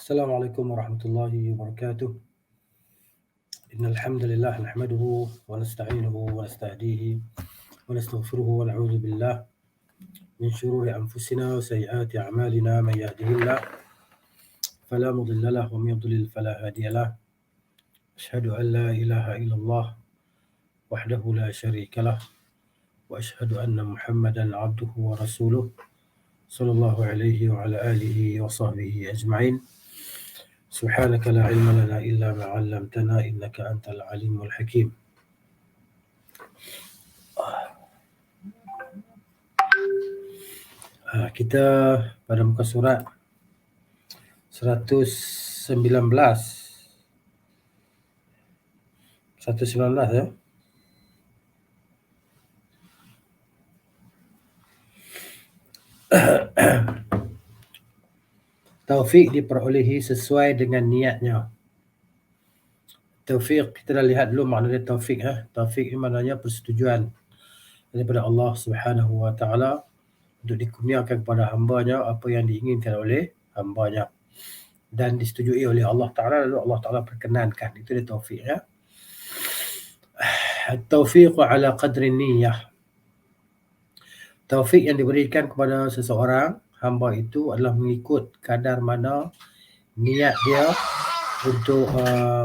السلام عليكم ورحمة الله وبركاته. إن الحمد لله نحمده ونستعينه ونستهديه ونستغفره ونعوذ بالله من شرور أنفسنا وسيئات أعمالنا. من يهده الله فلا مضل له ومن يضلل فلا هادي له. أشهد أن لا إله إلا الله وحده لا شريك له وأشهد أن محمدا عبده ورسوله صلى الله عليه وعلى آله وصحبه أجمعين. سبحانك لا علم لنا إلا ما علمتنا إنك أنت العليم الحكيم. Kita pada muka surat 119 ya. Taufik diperolehi sesuai dengan niatnya. Taufik, kita dah lihat dulu makna dia taufik. Taufik ini maknanya persetujuan daripada Allah Subhanahu Wa Taala untuk dikurniakan kepada hambanya apa yang diinginkan oleh hambanya dan disetujui oleh Allah Ta'ala, lalu Allah Ta'ala perkenankan. Itu dia taufik ya. Taufiq ala qadri niyyah. Taufik yang diberikan kepada seseorang hamba itu adalah mengikut kadar mana niat dia untuk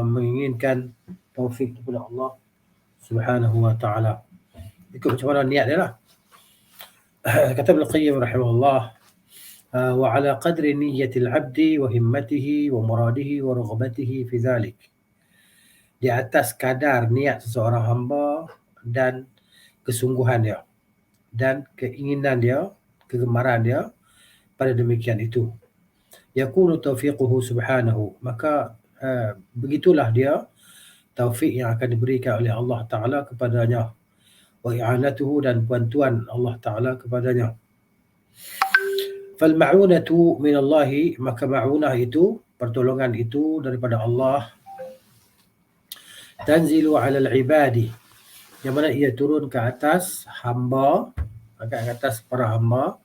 menginginkan taufik kepada Allah Subhanahu Wa Ta'ala. Ikut macam mana niat dia lah. Kata Ibn Qayyim rahimahullah, wa ala qadri niyyatil abdi wa himmatihi wa muradihi wa raghbatihi fi dhalik. Di atas kadar niat seseorang hamba dan kesungguhan dia dan keinginan dia, kegemaran dia pada demikian itu. Yakunu taufiquhu subhanahu, maka begitulah dia taufik yang akan diberikan oleh Allah Ta'ala kepadanya, wa i'anatuhu, dan bantuan Allah Ta'ala kepadanya. Fal ma'unatu minallahi, maka ma'unah itu, pertolongan itu daripada Allah, tanzilu 'alal ibadi, yang mana ia turun ke atas hamba, ke atas para hamba,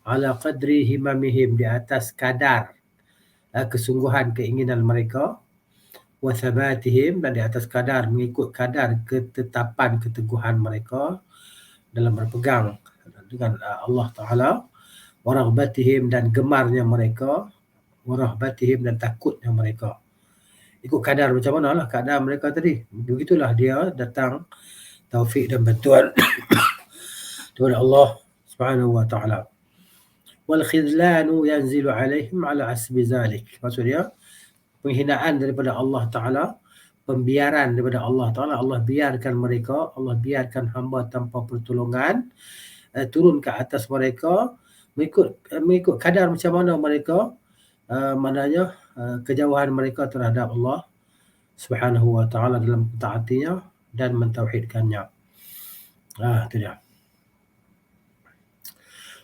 ala qadri himamihim, di atas kadar kesungguhan keinginan mereka, wa thabatihim, dan di atas kadar, mengikut kadar ketetapan keteguhan mereka dalam berpegang dengan Allah Ta'ala, wa raghbatihim, dan gemarnya mereka, wa rahbatihim, dan takutnya mereka. Ikut kadar macam mana lah kadar mereka tadi, begitulah dia datang taufik dan bantuan daripada Allah Subhanahu Wa Ta'ala. Wal khizlanu yanzilu alaihim ala asbi zalik. Maksudnya penghinaan daripada Allah Ta'ala, pembiaran daripada Allah Ta'ala, Allah biarkan mereka, Allah biarkan hamba tanpa pertolongan turun ke atas mereka mengikut kadar macam mana mereka maknanya kejauhan mereka terhadap Allah Subhanahu Wa Ta'ala dalam taatinya dan mentauhidkannya. Itu dia.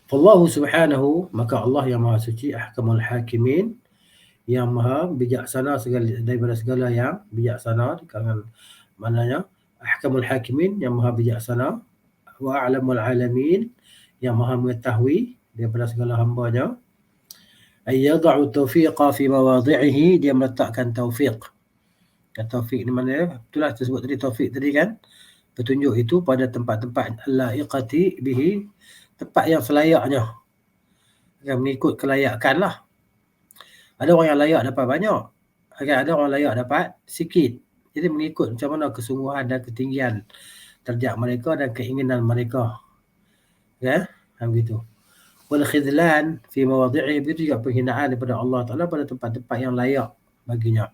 Fallahu subhanahu, maka Allah yang maha suci, ahkamul hakimin, yang maha bijaksana daripada segala yang bijaksana, dengan maknanya ahkamul hakimin, yang maha bijaksana, wa a'lamul alamin, yang maha mengetahui daripada segala hambanya. Ay yada'u tawfiqa fi mawadhi'ihi, dia meletakkan taufiq. Taufik ni mana? Itulah tersebut tadi taufik tadi kan. Petunjuk itu pada tempat-tempat al-la'iqati bihi, tempat yang selayaknya. Yang mengikut kelayakan lah. Ada orang yang layak dapat banyak. Ada orang layak dapat sikit. Jadi mengikut macam mana kesungguhan dan ketinggian derajat mereka dan keinginan mereka. Ya, begitu. Wal khidlan fi mawadhi'i, begitu juga penghinaan daripada Allah Ta'ala pada tempat-tempat yang layak baginya.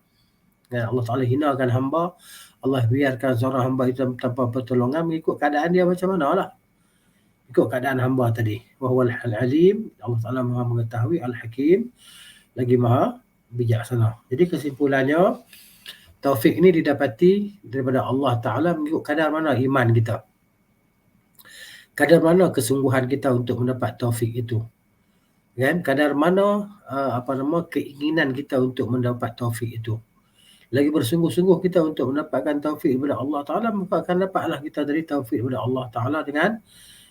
Dan Allah Ta'ala hinakan hamba, Allah biarkan seorang hamba itu tanpa pertolongan mengikut keadaan dia macam mana lah. Ikut keadaan hamba tadi. Wa huwal alim, Allah Ta'ala maha mengetahui, al-hakim, lagi maha bijaksana. Jadi kesimpulannya, taufik ini didapati daripada Allah Ta'ala mengikut kadar mana iman kita. Kadar mana kesungguhan kita untuk mendapat taufik itu. Kan? Kadar mana keinginan kita untuk mendapat taufik itu. Lagi bersungguh-sungguh kita untuk mendapatkan taufik daripada Allah Ta'ala, maka akan dapatlah kita dari taufik daripada Allah Ta'ala dengan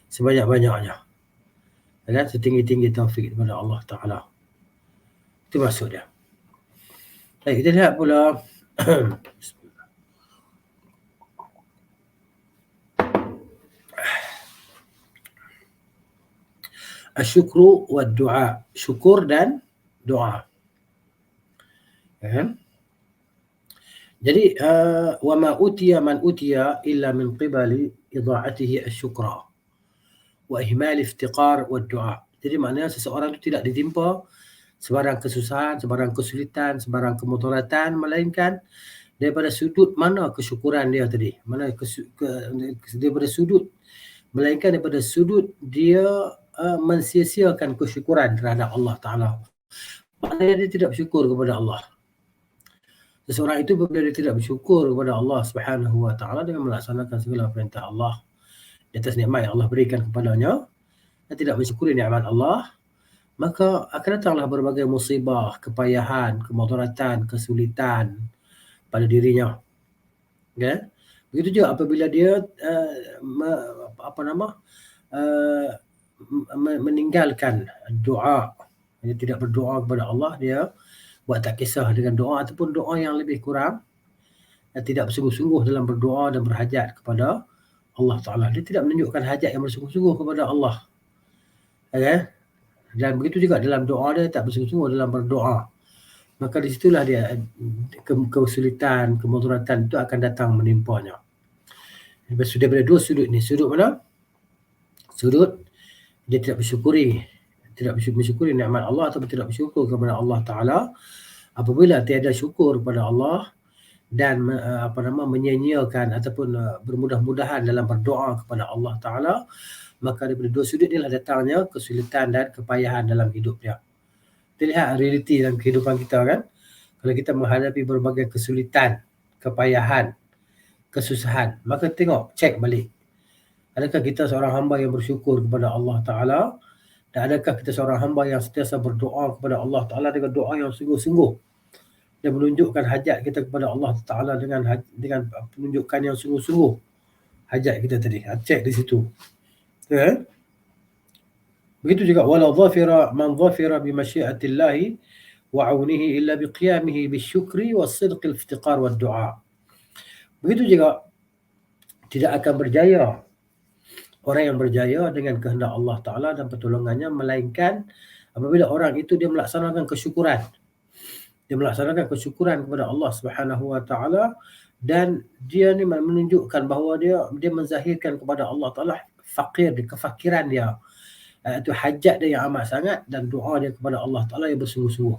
sebanyak-banyaknya. Kan? Setinggi-tinggi taufik daripada Allah Ta'ala. Itu maksud dia. Baik, kita lihat pula asyukru wa du'a, syukur dan doa. Ya. Jadi wa ma utiya man utiya illa min qibali idha'atihi asyukra wa ihmal iftiqar wa du'a. Jadi maknanya seseorang itu tidak ditimpa sebarang kesusahan, sebarang kesulitan, sebarang kemudaratan, melainkan daripada sudut mana kesyukuran dia tadi. Daripada sudut, melainkan daripada sudut dia mensia-siakan kesyukuran terhadap Allah Ta'ala. Maknanya dia tidak bersyukur kepada Allah. Seseorang itu apabila dia tidak bersyukur kepada Allah Subhanahu Wa Ta'ala dengan melaksanakan segala perintah Allah di atas nikmat yang Allah berikan kepadanya dan tidak mensyukuri nikmat Allah, maka akan datanglah berbagai musibah, kepayahan, kemudaratan, kesulitan pada dirinya. Okay? Begitu juga apabila dia meninggalkan doa, dia tidak berdoa kepada Allah, dia buat tak kisah dengan doa ataupun doa yang lebih kurang, dan tidak bersungguh-sungguh dalam berdoa dan berhajat kepada Allah Ta'ala. Dia tidak menunjukkan hajat yang bersungguh-sungguh kepada Allah. Okay? Dan begitu juga dalam doa dia tak bersungguh-sungguh dalam berdoa, maka di situlah dia kesulitan, kemudaratan itu akan datang menimpanya. Daripada dua sudut ni, sudut mana? Sudut dia tidak bersyukuri nikmat Allah atau tidak bersyukur kepada Allah Ta'ala. Apabila tiada syukur kepada Allah dan menyia-nyiakan ataupun bermudah-mudahan dalam berdoa kepada Allah Ta'ala, maka daripada dua sudut inilah datangnya kesulitan dan kepayahan dalam hidup dia. Kita lihat realiti dalam kehidupan kita kan. Kalau kita menghadapi berbagai kesulitan, kepayahan, kesusahan, maka tengok, cek balik. Adakah kita seorang hamba yang bersyukur kepada Allah Ta'ala? Dan adakah kita seorang hamba yang sentiasa berdoa kepada Allah Ta'ala dengan doa yang sungguh-sungguh dan menunjukkan hajat kita kepada Allah Ta'ala dengan penunjukan yang sungguh-sungguh hajat kita tadi. Cek di situ. Okay? Begitu juga wala dhafira man dhafira bi masyiatillahi wa aunihi illa bi qiyamihi bisyukri was-sidq al-iftiqar wad-du'a. Begitu juga tidak akan berjaya orang yang berjaya dengan kehendak Allah Ta'ala dan pertolongannya, melainkan apabila orang itu dia melaksanakan kesyukuran. Dia melaksanakan kesyukuran kepada Allah Subhanahu Wa Ta'ala dan dia ni menunjukkan bahawa dia menzahirkan kepada Allah Ta'ala fakir, kefakiran dia. Itu hajat dia yang amat sangat dan doa dia kepada Allah Ta'ala yang bersungguh-sungguh.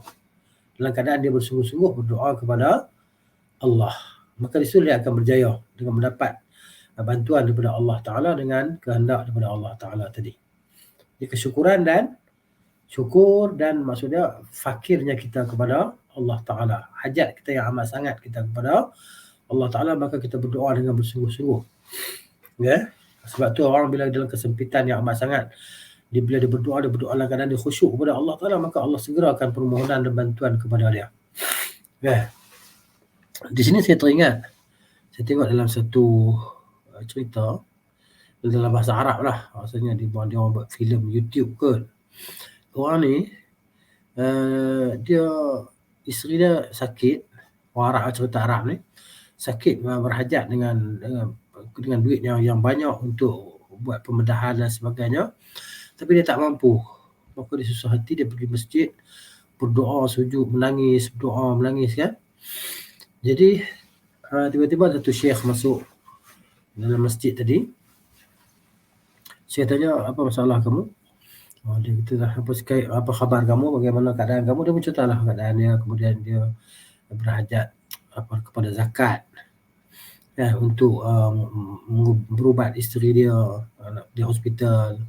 Dalam keadaan dia bersungguh-sungguh berdoa kepada Allah, maka di situ dia akan berjaya dengan mendapat bantuan daripada Allah Ta'ala dengan kehendak daripada Allah Ta'ala tadi. Jadi kesyukuran dan syukur dan maksudnya fakirnya kita kepada Allah Ta'ala. Hajat kita yang amat sangat kita kepada Allah Ta'ala, maka kita berdoa dengan bersungguh-sungguh. Ya? Sebab tu orang bila dalam kesempitan yang amat sangat, bila dia berdoa dalam keadaan dia khusyuk kepada Allah Ta'ala, maka Allah segerakan permohonan dan bantuan kepada dia. Ya? Di sini saya teringat, saya tengok dalam satu cerita dalam bahasa Arab lah, maksudnya dia orang buat filem YouTube ke. Orang ni dia isteri dia sakit, orang Arab, cerita Arab ni sakit, berhajat dengan duit yang banyak untuk buat pembedahan dan sebagainya, tapi dia tak mampu. Maka dia susah hati, dia pergi masjid berdoa, sujud, menangis, berdoa, menangis kan. Jadi tiba-tiba satu syekh masuk dalam masjid tadi. Saya tanya, apa masalah kamu? Dia kata, apa khabar kamu, bagaimana keadaan kamu? Dia menceritalah keadaan dia, kemudian dia berhajat kepada zakat ya, untuk berubat isteri dia di hospital.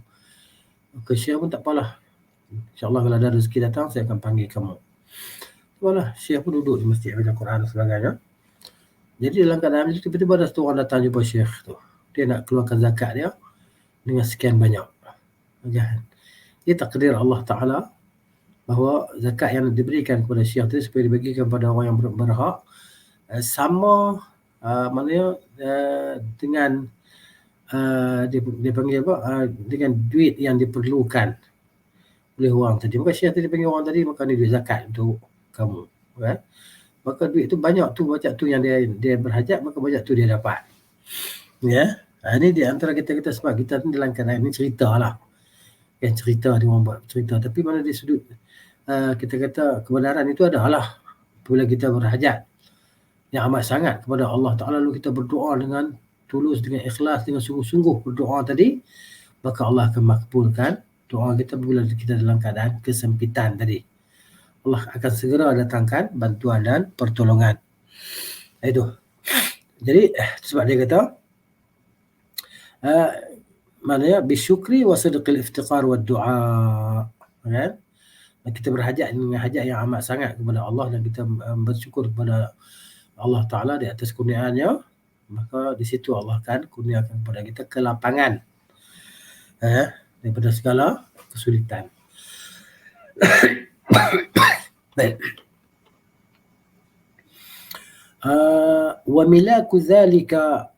Maka Syekh pun tak apalah, InsyaAllah kalau ada rezeki datang saya akan panggil kamu. Apalah, Syekh pun duduk di masjid baca Quran dan sebagainya. Jadi dalam keadaan itu tiba-tiba ada satu orang datang jumpa Syekh tu. Dia nak keluarkan zakat dia dengan sekian banyak. Dia takdir Allah Ta'ala bahawa zakat yang diberikan kepada Syekh itu supaya dibagikan kepada orang yang berhak, sama maknanya dengan dia panggil apa, dengan duit yang diperlukan oleh orang tadi. Maka Syekh tadi panggil orang tadi, maka ni duit zakat untuk kamu kan? maka duit tu banyak tu yang dia berhajat, maka banyak tu dia dapat. Ya. Ini di antara kita sebab kita ni dalam keadaan ni cerita lah. Cerita dia orang buat cerita, tapi mana di sudut kita kata kebenaran itu adalah bila kita berhajat yang amat sangat kepada Allah Ta'ala, lalu kita berdoa dengan tulus, dengan ikhlas, dengan sungguh-sungguh berdoa tadi, maka Allah akan makbulkan doa kita bila kita dalam keadaan kesempitan tadi. Allah akan segera datangkan bantuan dan pertolongan. Itu. Jadi sebab dia kata maknanya bisyukri wa sidqil iftiqar wa du'a, kan? Kita berhajat dengan hajat yang amat sangat kepada Allah dan kita bersyukur kepada Allah Ta'ala di atas kurniaannya, maka di situ Allah akan kurniakan kepada kita kelapangan daripada segala kesulitan. Baik. Wa milaku zalika,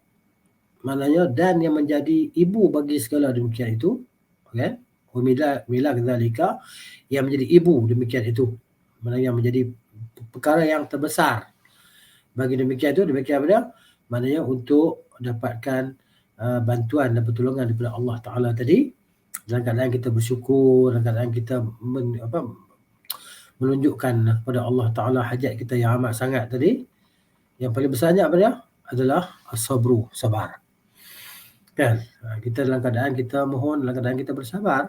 maknanya dan yang menjadi ibu bagi segala demikian itu, kan? Wa milak zalika, yang menjadi ibu demikian itu, maknanya yang menjadi perkara yang terbesar bagi demikian itu, demikian apa? Maknanya untuk dapatkan bantuan dan pertolongan daripada Allah Ta'ala tadi, dalam keadaan kita bersyukur, dalam keadaan kita menunjukkan kepada Allah Ta'ala hajat kita yang amat sangat tadi, yang paling besarnya apa dia? Adalah as-sabru, sabar. Kan? Kita dalam keadaan kita mohon, dalam keadaan kita bersabar,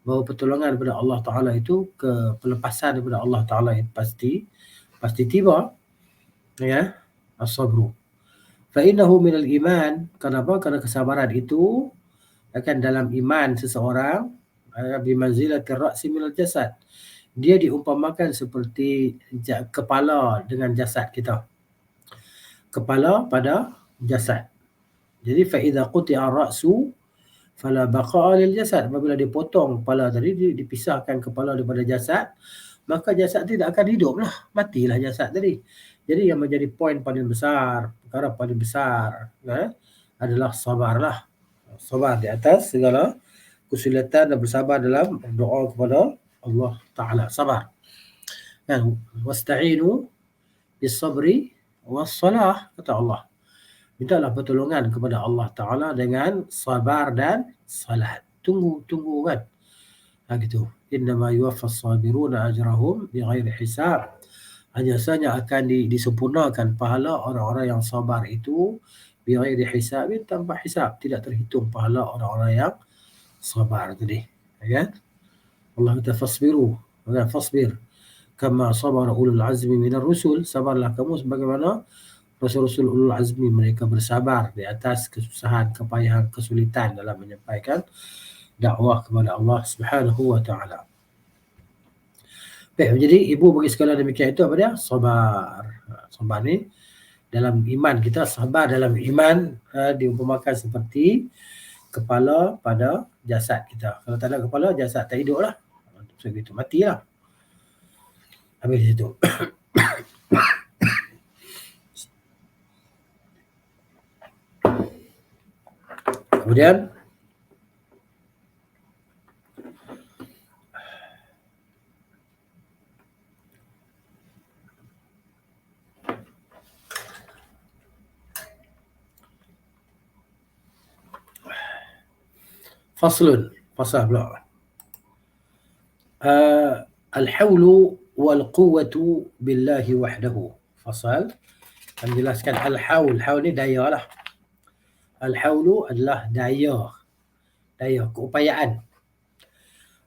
bahawa pertolongan daripada Allah Ta'ala itu, pelepasan daripada Allah Ta'ala itu pasti tiba. Ya, as-sabru. Fa'innahu minal iman. Kenapa? Kerana kesabaran itu akan dalam iman seseorang, bimanzilatir ra'si minal jasad. Dia diumpamakan seperti kepala dengan jasad kita. Kepala pada jasad. Jadi fa'idha quti'a ra'su fala baqa'a lil jasad. Apabila dipotong kepala tadi, dipisahkan kepala daripada jasad, maka jasad tidak akan hidup lah. Matilah jasad tadi. Jadi yang menjadi poin paling besar, perkara paling besar adalah sabar lah. Sabar di atas segala kesulitan dan bersabar dalam doa kepada Allah Ta'ala. Sabar. Dan wasta'inu bis-sabri was-salah, kata Allah. Mintalah pertolongan kepada Allah Ta'ala dengan sabar dan salat. Tunggu kan. Gitu. Innama yuwaffas sabiruna ajrahum bighairi hisab. Hanya saja akan disempurnakan pahala orang-orang yang sabar itu bighairi hisab, tanpa hisab, tidak terhitung pahala orang-orang yang sabar tadi. Kan? Allah kata fasbiru, fasbir kama sabara ulul azmi minar rusul. Sabarlah kamu sebagaimana Rasul-Rasul ulul azmi, mereka bersabar di atas kesusahan, kepayahan, kesulitan dalam menyampaikan dakwah kepada Allah Subhanahu wa Ta'ala. Baik, jadi ibu bagi segala demikian itu apa dia? Sabar. Sabar ni dalam iman kita, sabar dalam iman diumpamakan seperti kepala pada jasad kita. Kalau tak ada kepala, jasad tak hidup lah. Begitu, matilah. Habis itu. Kemudian fasal pula. Al-hawlu wal quwwatu billahi wahdahu. Fasal menjelaskan al-hawl. Hawl ni daya lah. Al-hawlu adalah daya, keupayaan.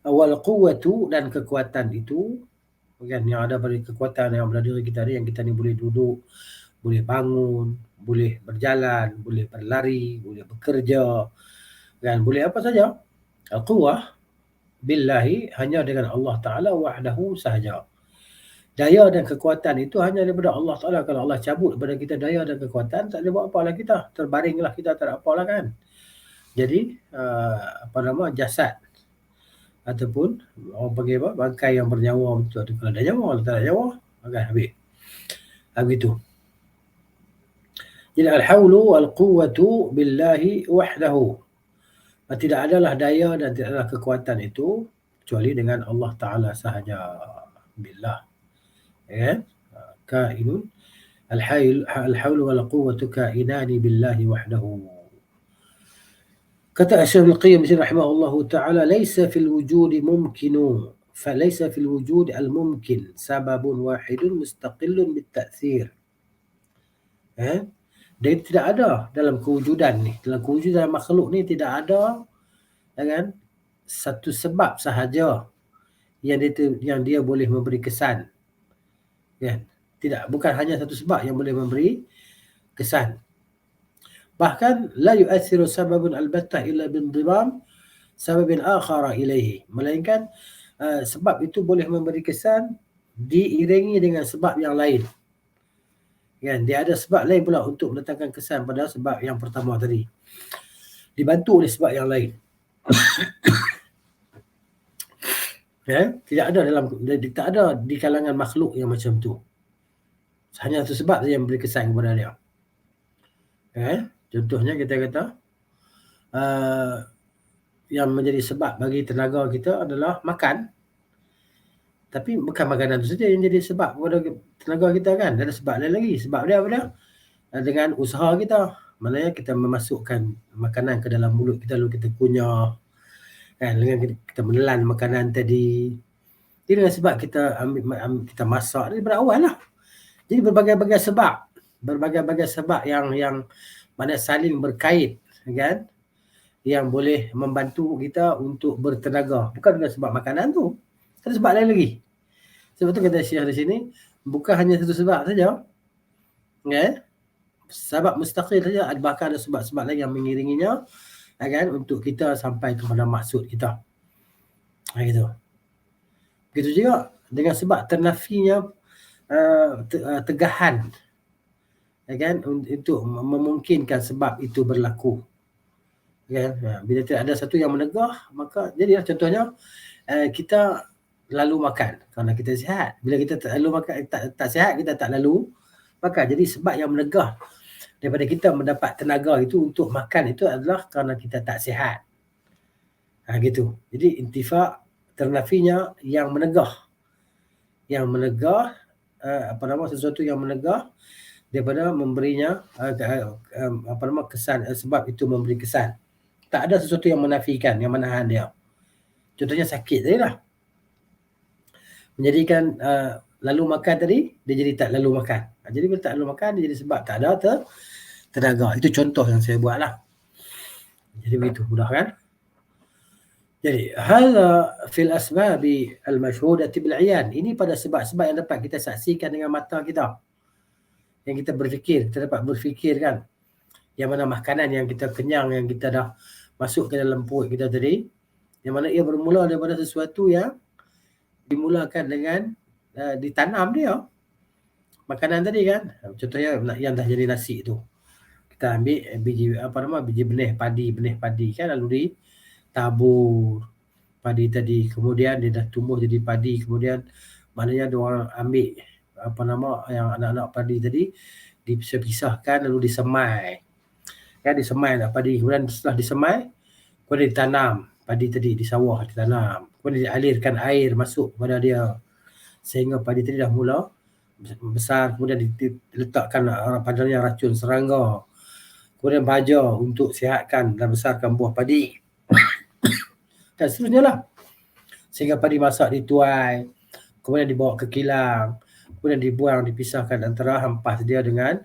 Wal quwwatu, dan kekuatan itu, kan, yang ada pada kekuatan yang berada diri kita ni, yang kita ni boleh duduk, boleh bangun, boleh berjalan, boleh berlari, boleh bekerja, kan, boleh apa saja. Al-quwwah billahi, hanya dengan Allah Ta'ala wahdahu sahaja. Daya dan kekuatan itu hanya daripada Allah Ta'ala. Kalau Allah cabut daripada kita daya dan kekuatan, tak boleh buat apalah kita. Terbaringlah kita, tak ada apalah kan. Jadi, jasad ataupun orang panggil apa, bangkai yang bernyawa betul. Kalau ada nyawa, kalau tak ada nyawa, akan habis. Begitu. Jadi, al-hawlu wal-quwwatu billahi wahdahu. Tidak adalah daya dan tidak adalah kekuatan itu kecuali dengan Allah Ta'ala sahaja. Billah. Kan? kainun al-haul wal quwwatu kainani billahi wahdahu. Kata Syekh Al-Qayyim rahimahullahu ta'ala, laisa fil wujudi mumkinu, falaisa fil wujudi al-mumkin sababun wahidun mustaqillun bit-ta'thir. Dan tidak ada dalam kewujudan ni, dalam kewujudan makhluk ni tidak ada kan satu sebab sahaja yang dia boleh memberi kesan. Kan? Bukan hanya satu sebab yang boleh memberi kesan. Bahkan la yu'athiru sababun albattah illa binzimam sababin akhara ilaihi, melainkan sebab itu boleh memberi kesan diiringi dengan sebab yang lain. Kan, dia ada sebab lain pula untuk mendatangkan kesan pada sebab yang pertama tadi, dibantu oleh sebab yang lain. Tidak ada di kalangan makhluk yang macam tu. Hanya satu sebab saja yang memberi kesan kepada dia. Contohnya kita kata yang menjadi sebab bagi tenaga kita adalah makan. Tapi bukan makanan itu saja yang jadi sebab kepada tenaga kita kan. Ada sebab lain lagi. Sebab dia apa dia? Dengan usaha kita. Maknanya kita memasukkan makanan ke dalam mulut kita, lalu kita kunyah. Kan, dengan kita menelan makanan tadi. Jadi dengan sebab kita kita masak daripada awal lah. Jadi berbagai-bagai sebab yang mana saling berkait kan, yang boleh membantu kita untuk bertenaga. Bukan dengan sebab makanan tu, ada sebab lain lagi. Sebab tu kata Syekh di sini, bukan hanya satu sebab saja. Sebab mustaqil saja, bahkan ada sebab-sebab lain yang mengiringinya kan, untuk kita sampai kepada maksud kita. Gitu. Begitu juga dengan sebab ternafinya tegahan kan, untuk memungkinkan sebab itu berlaku kan. Bila tidak ada satu yang menegah, maka jadilah contohnya kita lalu makan kerana kita sihat. Bila kita tak lalu makan, tak sihat, kita tak lalu makan. Jadi sebab yang menegah daripada kita mendapat tenaga itu untuk makan itu adalah kerana kita tak sihat. Gitu. Jadi intifa ternafinya yang menegah. Yang menegah sesuatu yang menegah daripada memberinya kesan, sebab itu memberi kesan. Tak ada sesuatu yang menafikan, yang menahan dia. Contohnya sakit tadi lah, menjadikan lalu makan tadi, dia jadi tak lalu makan. Jadi bila tak lalu makan, dia jadi sebab tak ada tenaga. Itu contoh yang saya buat lah. Jadi begitu, mudah kan? Jadi hadza fil asbabi al-mashhudati bil 'ayan. Ini pada sebab-sebab yang dapat kita saksikan dengan mata kita. Yang kita berfikir, kita dapat berfikir kan. Yang mana makanan yang kita kenyang, yang kita dah masuk ke dalam perut kita tadi, yang mana ia bermula daripada sesuatu yang dimulakan dengan ditanam dia. Makanan tadi kan. Contohnya yang dah jadi nasi tu. Kita ambil biji benih padi kan, lalu ditabur padi tadi, kemudian dia dah tumbuh jadi padi, kemudian maknanya dia orang ambil yang anak-anak padi tadi dipisah-pisahkan, lalu disemai. Kan, disemai lah padi, kemudian setelah disemai kemudian ditanam padi tadi di sawah, ditanam, kemudian dialirkan air masuk kepada dia sehingga padi tadi dah mula besar, kemudian diletakkan padanya racun serangga, kemudian baja untuk sihatkan dan besarkan buah padi dan seterusnya lah, sehingga padi masak dituai, kemudian dibawa ke kilang, kemudian dibuang, dipisahkan antara ampas dia dengan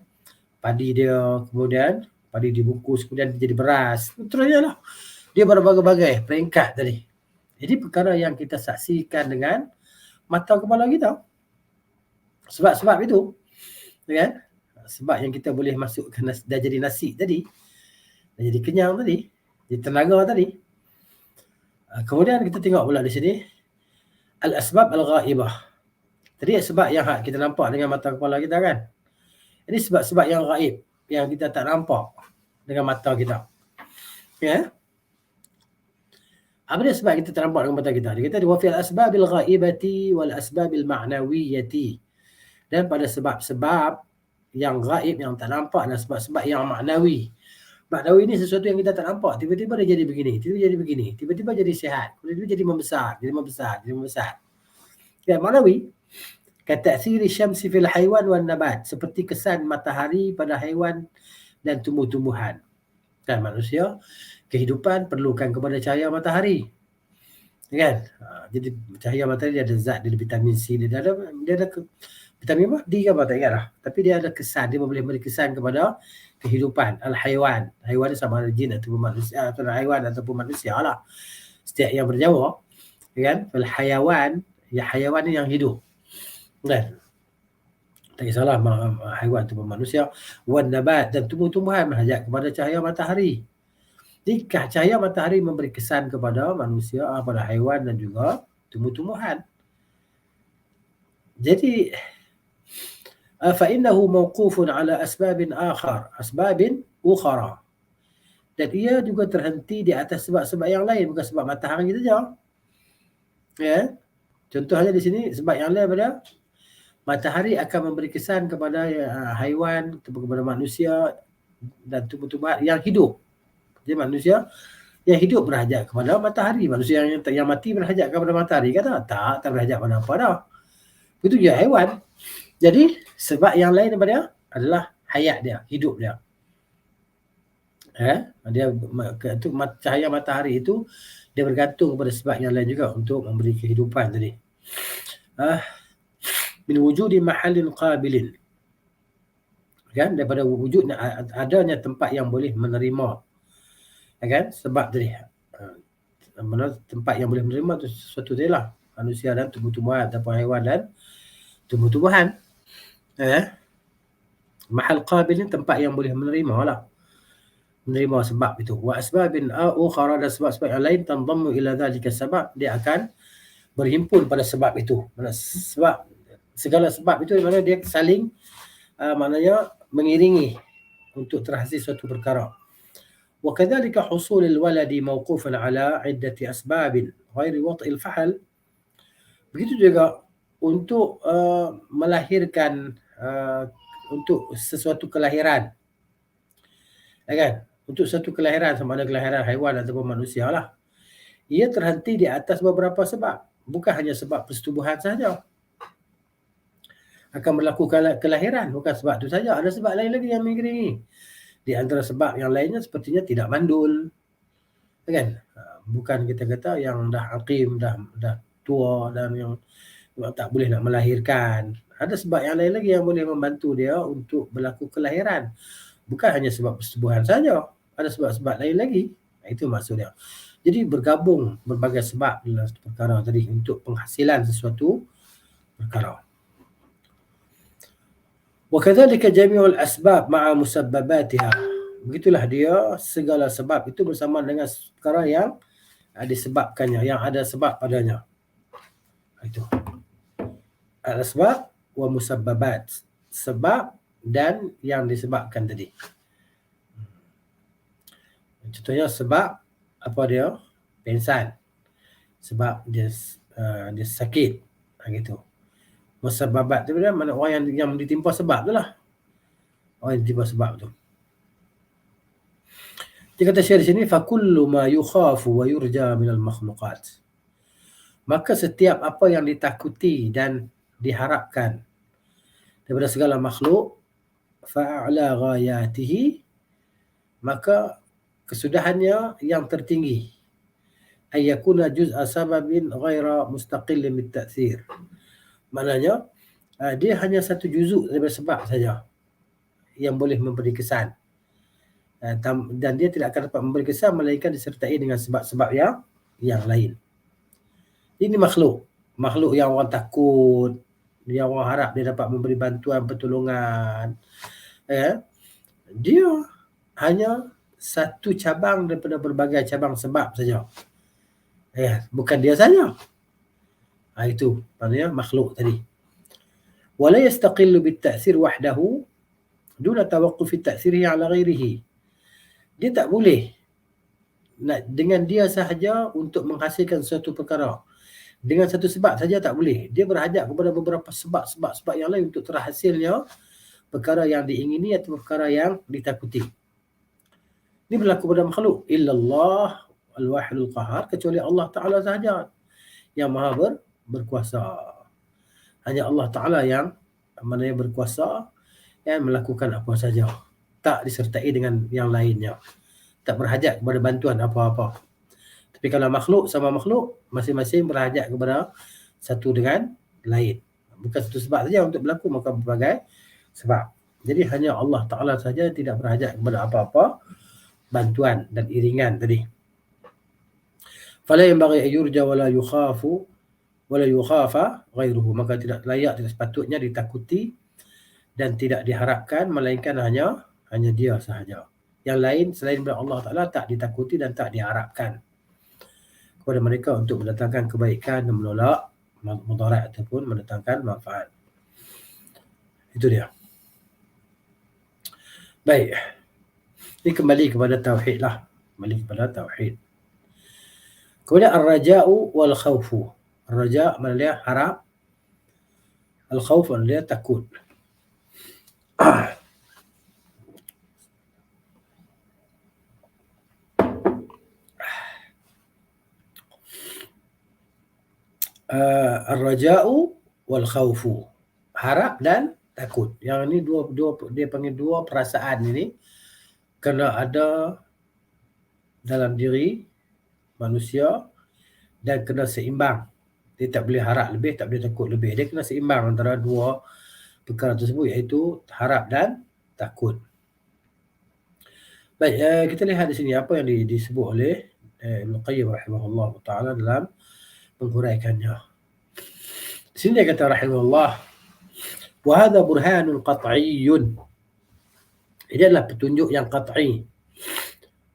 padi dia, kemudian padi dibungkus, kemudian jadi beras, seterusnya lah. Dia berbagai-bagai peringkat tadi. Jadi perkara yang kita saksikan dengan mata kepala kita. Sebab-sebab itu, kan? Sebab yang kita boleh masukkan dah jadi nasi tadi, dah jadi kenyang tadi, jadi tenaga tadi. Kemudian kita tengok pula di sini al-asbab al-ghaibah. Tadi sebab yang kita nampak dengan mata kepala kita kan. Ini sebab-sebab yang gaib, yang kita tak nampak dengan mata kita. Ya. Apa dia sebab kita tak nampak dengan mata kita? Dia kata wa fil asbabil ghaibati wal asbabil ma'nawiyyati. Dan pada sebab-sebab yang gaib, yang tak nampak, dan sebab-sebab yang maknawi. Maknawi ni sesuatu yang kita tak nampak. Tiba-tiba dia jadi begini, tiba-tiba jadi begini, tiba-tiba jadi sihat, tiba-tiba jadi membesar. Dan maknawi, Kata'thiri syamsi fil haiwan wan nabat, seperti kesan matahari pada haiwan dan tumbuh-tumbuhan. Kan manusia kehidupan perlukan kepada cahaya matahari. Kan? Jadi cahaya matahari dia ada zat, dia ada vitamin C, dia ada vitamin apa? D ke apa tak ingat lah. Tapi dia ada kesan, dia boleh beri kesan kepada kehidupan al-haiwan. Haiwan ni sama ada jin ataupun manusia, atau haiwan ataupun manusia lah. Setiap yang bernyawa, kan? Al-hayawan, ya haiwan ni yang hidup. Kan? Tak kisahlah haiwan ataupun manusia. Wan nabat, dan tumbuh-tumbuhan berhajat kepada cahaya matahari. Jika cahaya matahari memberi kesan kepada manusia, pada haiwan dan juga tumbuh-tumbuhan. Jadi فإنه موقوف على أسباب أخرى. Dan ia juga terhenti di atas sebab-sebab yang lain, bukan sebab matahari saja. Ya. Contohnya di sini sebab yang lain pada matahari akan memberi kesan kepada haiwan, kepada manusia dan tumbuh-tumbuhan yang hidup. Jadi manusia yang hidup berhajat kepada matahari, manusia yang mati berhajat kepada matahari, kata tak berhajat pada apa dah. Itu je haiwan. Jadi sebab yang lain daripada adalah hayat dia, hidup dia. Dia itu cahaya matahari itu dia bergantung kepada sebab yang lain juga untuk memberi kehidupan tadi. Min wujudi mahallin qabilin. Kan, daripada wujud adanya tempat yang boleh menerima. Kan, sebab tadi tempat yang boleh menerima itu sesuatu tadi lah, manusia dan tumbuh-tumbuhan ataupun haiwan dan tumbuh-tumbuhan. Mahal qabil ni tempat yang boleh menerima lah, menerima sebab itu. Wa asbabin ukhra, dan sebab-sebab yang lain tandammu ila dhalika sebab, dia akan berhimpun pada sebab itu. Sebab segala sebab itu mana dia saling maknanya mengiringi untuk terhasil suatu perkara. Wa kadzalika husulul waladi mawqufan ala iddati asbabin ghairi wat'il fahal. Begitu juga untuk melahirkan untuk sesuatu kelahiran, kan? Untuk satu kelahiran, sama ada kelahiran haiwan ataupun manusia lah, ia terhenti di atas beberapa sebab, bukan hanya sebab persetubuhan sahaja akan berlaku kelahiran, bukan sebab itu saja, ada sebab lain lagi yang mengiringi. Di antara sebab yang lainnya sepertinya tidak mandul, kan? Bukan kita kata yang dah aqim, dah tua dan yang tak boleh nak melahirkan. Ada sebab yang lain lagi yang boleh membantu dia untuk berlaku kelahiran. Bukan hanya sebab persetubuhan saja, ada sebab-sebab lain lagi. Itu maksudnya. Jadi bergabung berbagai sebab dalam perkara tadi untuk penghasilan sesuatu perkara. Wa kadzalika jami'ul asbab ma'a musabbabatiha. Begitulah dia segala sebab itu bersama dengan perkara yang disebabkannya, yang ada sebab padanya. Itu. Al-asbab wa musabbabat, sebab dan yang disebabkan tadi. Contohnya sebab apa dia? Pengsan. Sebab dia sakit. Gitu. Musabbabat tu mana orang yang ditimpa sebab tu lah. Orang yang ditimpa sebab tu. Dia kata Syekh di sini, fa kullu ma yukhafu wa yurja minal makhluqat. Maka setiap apa yang ditakuti dan diharapkan daripada segala makhluk, fa'ala ghayatihi, maka kesudahannya yang tertinggi, ayyakuna juz'a sababin ghaira mustaqillin bitta'thir. Maknanya dia hanya satu juzuk daripada sebab saja yang boleh memberi kesan, dan dia tidak akan dapat memberi kesan melainkan disertai dengan sebab-sebab yang lain. Ini makhluk yang orang takut, yang orang harap dia dapat memberi bantuan pertolongan, dia hanya satu cabang daripada berbagai cabang sebab saja, bukan dia saja. Itu maknanya makhluk tadi. Wala yastaqillu bit-ta'thir wahdahu duna tawaqqufi ta'thirihi ala ghairihi. Dia tak boleh dengan dia sahaja untuk menghasilkan suatu perkara. Dengan satu sebab saja tak boleh. Dia berhajat kepada beberapa sebab yang lain untuk terhasilnya perkara yang diingini atau perkara yang ditakuti. Ini berlaku pada makhluk. Illallah al-wahidul qahar, kecuali Allah Ta'ala sahaja yang maha berkuasa. hanya Allah Ta'ala yang mana yang berkuasa yang melakukan apa saja, tak disertai dengan yang lainnya, tak berhajat kepada bantuan apa-apa. Tapi kalau makhluk sama makhluk, masing-masing berhajat kepada satu dengan lain. Bukan satu sebab saja untuk berlaku, maka berbagai sebab. Jadi hanya Allah Ta'ala saja tidak berhajat kepada apa-apa bantuan dan iringan tadi. Fala yanbaghi an yurja wala yukhafu wala yukhafa ghairuhu, maka tidak layak, tidak sepatutnya ditakuti dan tidak diharapkan melainkan hanya dia sahaja. Yang lain selain daripada Allah Ta'ala tak ditakuti dan tak diharapkan kepada mereka untuk mendatangkan kebaikan dan menolak mudarat ataupun mendatangkan manfaat. Itu dia. Baik. Ini kembali kepada tauhid lah. Kembali kepada tauhid. Kemudian ar-raja'u wal khawfu. Ar-raja' maknanya dia harap. Al-khawf maknanya dia takut. Ar-raja'u wal khawfu. Harap dan takut. Yang ini dua dia panggil dua perasaan ini kena ada dalam diri manusia dan kena seimbang. Dia tak boleh harap lebih, tak boleh takut lebih. Dia kena seimbang antara dua perkara tersebut, iaitu harap dan takut. Baik, kita lihat di sini apa yang disebut oleh Ibn Qayyim rahimahullah ta'ala dalam menghuraikannya. Di sini dia kata rahimahullah, wa hadha burhanun qat'iyyun. Ini adalah petunjuk yang qat'i,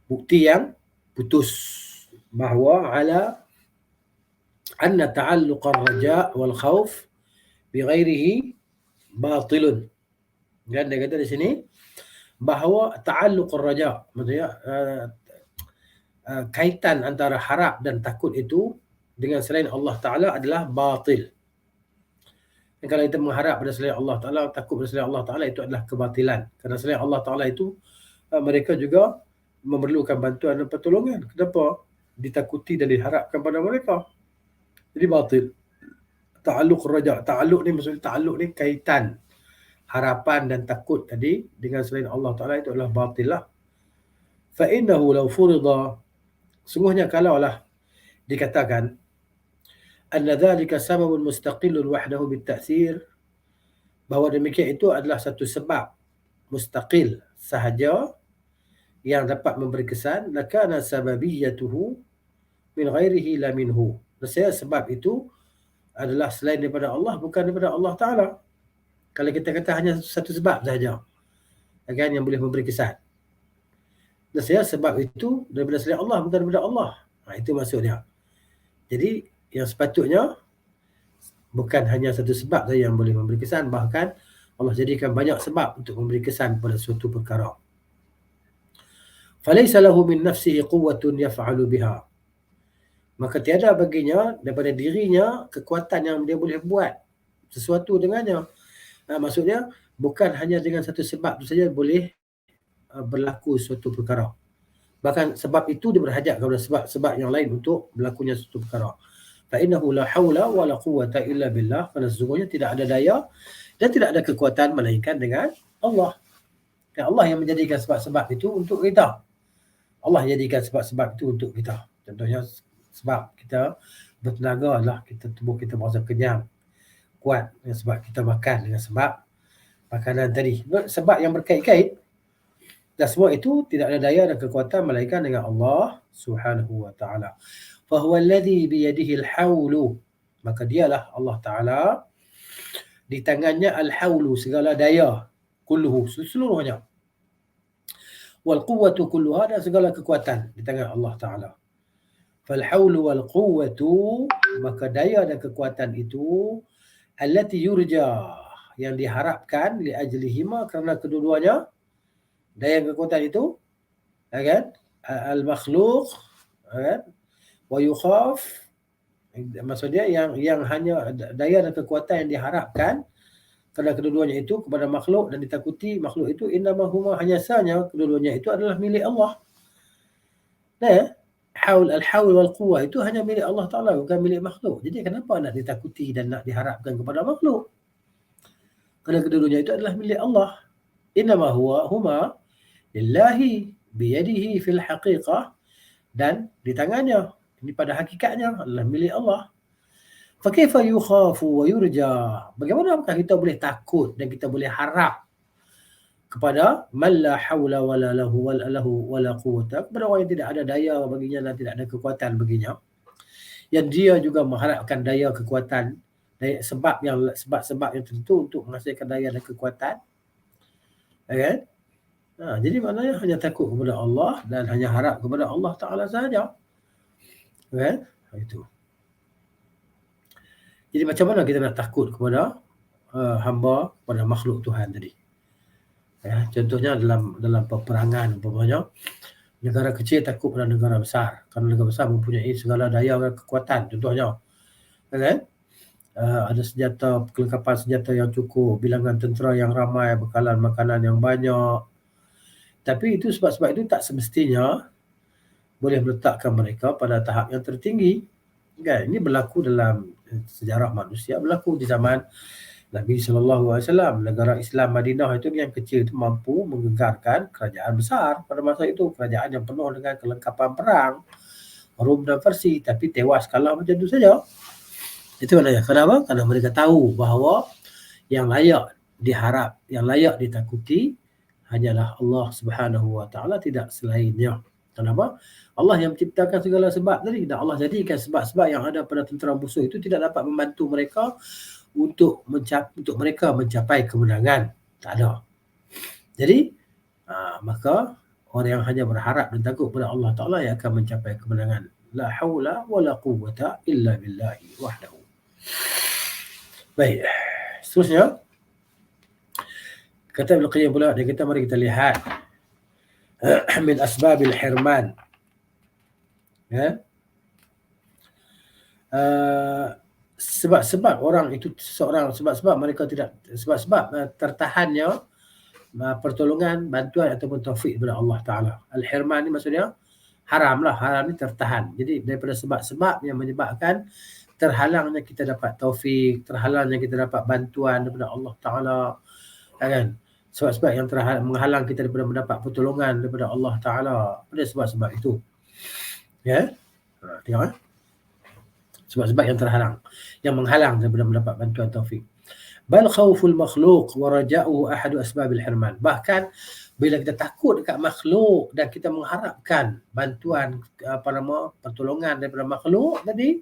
bukti yang putus, bahawa ala anna ta'alluq ar-raja' wal khawf bighairihi batilun. Dan dia kata di sini bahawa ta'alluq ar-raja', maksudnya kaitan antara harap dan takut itu dengan selain Allah Ta'ala adalah batil. Dan kalau kita mengharap pada selain Allah Ta'ala, takut pada selain Allah Ta'ala, itu adalah kebatilan. Kerana selain Allah Ta'ala itu mereka juga memerlukan bantuan dan pertolongan. Kenapa ditakuti dan diharapkan pada mereka? Jadi batil. Ta'alluq raja'. Ta'alluq ni maksudnya ta'alluq ni kaitan harapan dan takut tadi dengan selain Allah Ta'ala itu adalah batil lah. Fa'innahu law furida, sungguhnya kalaulah dikatakan anna dhalika sababun mustaqillun wahdahu bitta'thir, bahawa demikian itu adalah satu sebab mustaqil sahaja yang dapat memberi kesan, lakana sababiyatuhu min ghairihi la minhu. Maksudnya sebab itu adalah selain daripada Allah, bukan daripada Allah Ta'ala. Kalau kita kata hanya satu sebab sahaja kan, yang boleh memberi kesan, maksudnya sebab itu daripada selain Allah, bukan daripada Allah. Itu maksudnya. Jadi yang sepatutnya bukan hanya satu sebab saja yang boleh memberi kesan, bahkan Allah jadikan banyak sebab untuk memberi kesan pada suatu perkara. Falaysa lahu min nafsihi quwwatun yaf'alu biha, maka tiada baginya daripada dirinya kekuatan yang dia boleh buat sesuatu dengannya. Maksudnya bukan hanya dengan satu sebab itu saja boleh berlaku suatu perkara. Bahkan sebab itu dia berhajat kepada sebab-sebab yang lain untuk berlakunya suatu perkara. Fa innahu la haula wa la quwwata illa billah, kerana sesungguhnya tidak ada daya dan tidak ada kekuatan melainkan dengan Allah. Dan Allah yang menjadikan sebab-sebab itu untuk kita. Allah jadikan sebab-sebab itu untuk kita. Contohnya sebab kita bertenaga adalah tubuh kita merasa kenyang, kuat, dengan sebab kita makan, dengan sebab makanan tadi. Sebab yang berkait-kait. Dan semua itu tidak ada daya dan kekuatan melainkan dengan Allah Subhanahu wa ta'ala. Fahuwa alladhi biyadihi al-hawlu, maka dialah Allah Ta'ala, di tangannya al-hawlu, segala daya, kulluhu, seluruhnya. Wal quwwatu kulluha, dan segala kekuatan di tangan Allah Ta'ala. Fal hawlu wal quwwatu, maka daya dan kekuatan itu, allati yurja, yang diharapkan, li ajlihima, kerana kedua-duanya, daya dan kekuatan itu, kan? Al-makhluq, kan? Wa yukhaf, maksudnya yang hanya daya dan kekuatan yang diharapkan kerana kedua-duanya itu kepada makhluk dan ditakuti makhluk itu, innama huma, hanya sahaja kedua-duanya itu adalah milik Allah. Nah, al-haul wal quwwah itu hanya milik Allah Ta'ala, bukan milik makhluk. Jadi kenapa nak ditakuti dan nak diharapkan kepada makhluk? Kerana kedua-duanya itu adalah milik Allah. Innama huma lillahi biyadihi fil haqiqah, dan di tangannya. Ini pada hakikatnya adalah milik Allah. Fakaifa yukhafu wa yurja? Bagaimanakah kita boleh takut dan kita boleh harap kepada man la haula wala lahu wala quwwata, kepada orang yang tidak ada daya baginya dan tidak ada kekuatan baginya, yang dia juga mengharapkan daya kekuatan, daya sebab yang tertentu untuk menghasilkan daya dan kekuatan, kan? Jadi maknanya hanya takut kepada Allah dan hanya harap kepada Allah Ta'ala sahaja, kan? Itu. Jadi macam mana kita nak takut kepada hamba, kepada makhluk Tuhan tadi? Ya, contohnya dalam peperangan umpamanya, negara kecil takut pada negara besar kerana negara besar mempunyai segala daya dan kekuatan, contohnya, kan? Ada senjata, kelengkapan senjata yang cukup, bilangan tentera yang ramai, bekalan makanan yang banyak. Tapi itu sebab-sebab itu tak semestinya boleh meletakkan mereka pada tahap yang tertinggi, kan? Ini berlaku dalam sejarah manusia, berlaku di zaman Nabi SAW. Negara Islam Madinah itu yang kecil itu mampu menggegarkan kerajaan besar pada masa itu, kerajaan yang penuh dengan kelengkapan perang, Rom dan Parsi, tapi tewas kalah macam itu saja. Itu maknanya. Kenapa? Kerana mereka tahu bahawa yang layak diharap, yang layak ditakuti hanyalah Allah Subhanahu Wa Taala, tidak selainnya. Kenapa? Allah yang menciptakan segala sebab tadi, dan Allah jadikan sebab-sebab yang ada pada tentera musuh itu tidak dapat membantu mereka untuk mereka mencapai kemenangan. Tak ada. Jadi maka orang yang hanya berharap dan takut kepada Allah Ta'ala yang akan mencapai kemenangan. La hawla wa la quwwata illa billahi wahdahu. Baik, seterusnya kata Ibn Qayyim pula, dia kata mari kita lihat min asbabil hirman, ya, sebab-sebab orang itu seorang, sebab-sebab mereka tidak, sebab-sebab tertahannya pertolongan, bantuan ataupun taufik daripada Allah Ta'ala. Al-hirman ni maksudnya haram lah, haram ni tertahan. Jadi daripada sebab-sebab yang menyebabkan terhalangnya kita dapat taufik, terhalangnya kita dapat bantuan daripada Allah Ta'ala, kan? Sebab-sebab yang menghalang kita daripada mendapat pertolongan daripada Allah Ta'ala, pada sebab-sebab itu, ya. Tengok, sebab-sebab yang terhalang, yang menghalang daripada mendapat bantuan taufik. Bal khawful makhluq wa raja'uhu ahadu asbabil hirman. Bahkan bila kita takut dekat makhluk dan kita mengharapkan bantuan, pertolongan daripada makhluk tadi,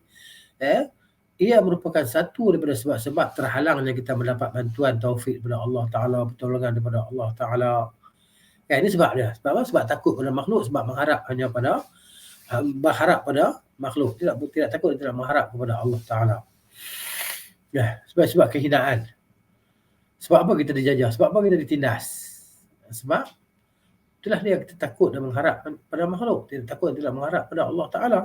ia merupakan satu daripada sebab-sebab terhalangnya kita mendapat bantuan taufik daripada Allah Ta'ala, pertolongan daripada Allah Ta'ala. Ini sebab dia. Sebab apa? Sebab takut pada makhluk, sebab mengharap hanya pada makhluk, tidak takut, tidak mengharap kepada Allah Ta'ala. Sebab kehinaan. Sebab apa kita dijajah? Sebab apa kita ditindas? Sebab itulah dia, kita takut dan mengharap pada makhluk, tidak takut, tidak mengharap pada Allah Ta'ala.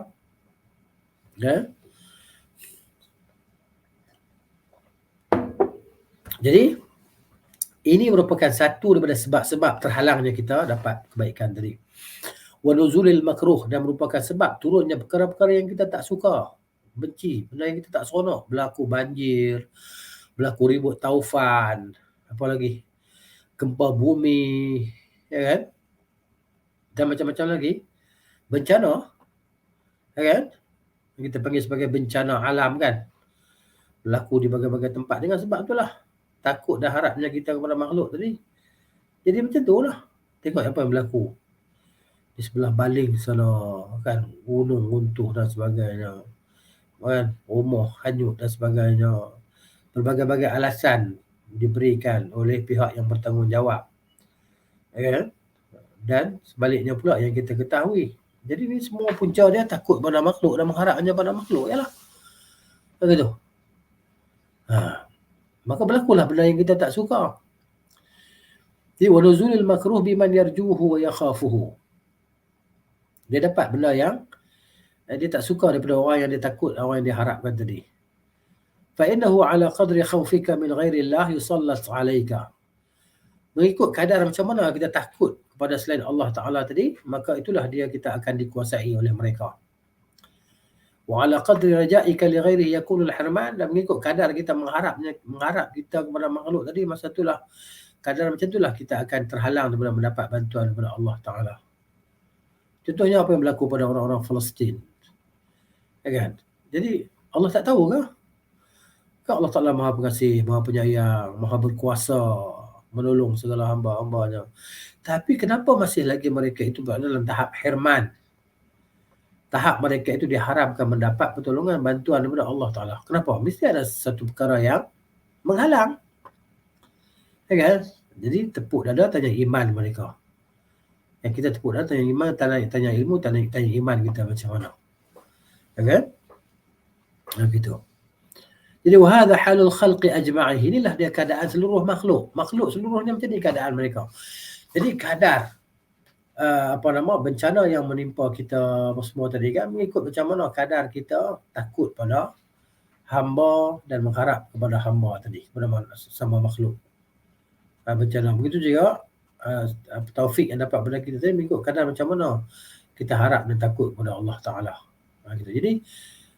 Jadi ini merupakan satu daripada sebab-sebab terhalangnya kita dapat kebaikan tadi. Wa nuzulil makruh, dan merupakan sebab turunnya perkara-perkara yang kita tak suka, benci, benda yang kita tak seronok, berlaku banjir, berlaku ribut taufan, apa lagi, gempa bumi, ya kan, dan macam-macam lagi bencana, ya kan, kita panggil sebagai bencana alam, kan, berlaku di berbagai-bagai tempat. Dengan sebab itulah takut dan harapnya kita kepada makhluk tadi. Jadi macam tu lah. Tengok apa yang berlaku di sebelah Baling sana, kan, gunung runtuh dan sebagainya, kan, rumah hanyut dan sebagainya. Berbagai-bagai alasan diberikan oleh pihak yang bertanggungjawab, kan? Dan sebaliknya pula yang kita ketahui. Jadi ni semua punca dia takut pada makhluk dan mengharapnya pada makhluk, yalah. Begitu. Maka berlakulah benda yang kita tak suka. Jadi wa nuzulil makruh biman yarjuhu wa yakhafuhu. Dia dapat benda yang dia tak suka daripada orang yang dia takut, orang yang dia harapkan tadi. Fa innahu ala qadri khawfika min ghairi Allah yusallat alayka. Mengikut kadar macam mana kita takut kepada selain Allah Ta'ala tadi, maka itulah dia kita akan dikuasai oleh mereka. Wa ala qadri raja'ika li ghairihi yakunul hirman, dan mengikut kadar kita mengharap kita kepada makhluk tadi, masa itulah kadar macam itulah kita akan terhalang daripada mendapat bantuan daripada Allah Ta'ala. Contohnya apa yang berlaku pada orang-orang Palestin. Ya kan? Jadi Allah tak tahu ke? Kan Allah Ta'ala Maha Pengasih, Maha Penyayang, Maha Berkuasa, menolong segala hamba-hambanya. Tapi kenapa masih lagi mereka itu berada dalam tahap hirman? Tahap mereka itu diharapkan mendapat pertolongan, bantuan daripada Allah Ta'ala. Kenapa? Mesti ada satu perkara yang menghalang. Ya kan? Jadi tepuk dada, tanya iman mereka. Yang kita tepuk dada, tanya iman, tanya ilmu, tanya iman kita macam mana. Ya kan? Begitu. Jadi wahada halul khalqi ajma'ih. Inilah dia keadaan seluruh makhluk. Makhluk seluruhnya macam ni keadaan mereka. Jadi kadar bencana yang menimpa kita semua tadi kan mengikut macam mana kadar kita takut pada hamba dan mengharap kepada hamba tadi, kepada sama makhluk. Bencana begitu juga taufik yang dapat pada kita tadi mengikut kadar macam mana kita harap dan takut kepada Allah Ta'ala. Gitu. Jadi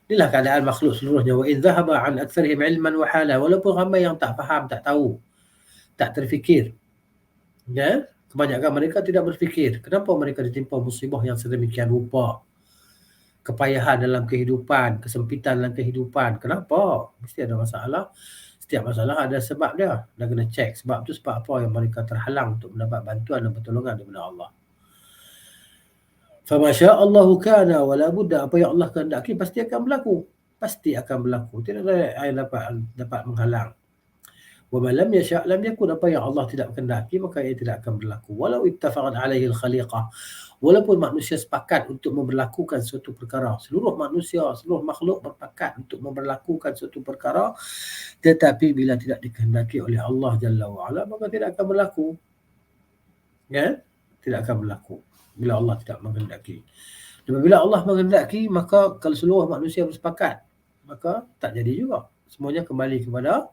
inilah keadaan makhluk seluruhnya. Wa in dhahaba an aktsarihim ilman wa hala, walaupun ramai yang tak faham, tak tahu, tak terfikir. Ya, kebanyakan mereka tidak berfikir kenapa mereka ditimpa musibah yang sedemikian rupa. Kepayahan dalam kehidupan, kesempitan dalam kehidupan. Kenapa? Mesti ada masalah. Setiap masalah ada sebab dia. Dah kena cek sebab tu sebab apa yang mereka terhalang untuk mendapat bantuan dan pertolongan daripada Allah. Fama sya'allahu kana wa la budda, apa yang Allah kehendaki pasti akan berlaku. Pasti akan berlaku. Tidak ada yang dapat menghalang. Wa ma lam yasha' lam yakun, apa yang Allah tidak kehendaki maka ia tidak akan berlaku. Walau ittafaqat alaihi al-khaliqah, walaupun manusia sepakat untuk memberlakukan suatu perkara. Seluruh manusia, seluruh makhluk bersepakat untuk memberlakukan suatu perkara, tetapi bila tidak dikehendaki oleh Allah Jalla wa Ala, maka tidak akan berlaku. Ya? Tidak akan berlaku bila Allah tidak menghendaki. Dan bila Allah menghendaki, maka kalau seluruh manusia bersepakat, maka tak jadi juga. Semuanya kembali kepada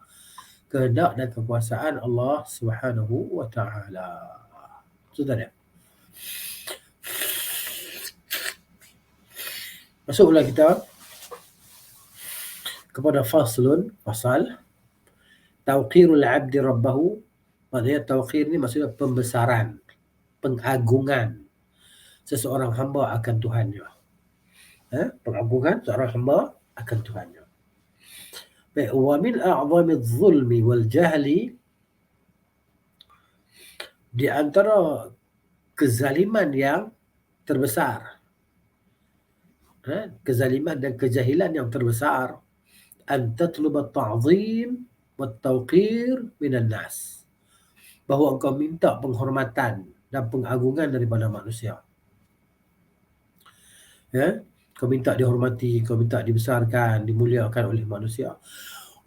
kehendak dan kekuasaan Allah Subhanahu wa Ta'ala. Sudah ya? Masuklah kita kepada fasal tauqirul abdi rabbahu. Maksudnya tauqir ni maksudnya pembesaran, pengagungan seseorang hamba akan Tuhannya. Pengagungan seorang hamba akan Tuhannya. Wa min a'zami zulmi wal jahli, di antara kezaliman yang terbesar, kezaliman dan kejahilan yang terbesar, an tatluba at-ta'zim wat tawqir minan nas, bahawa engkau minta penghormatan dan pengagungan daripada manusia. Kau minta dihormati, kau minta dibesarkan, dimuliakan oleh manusia.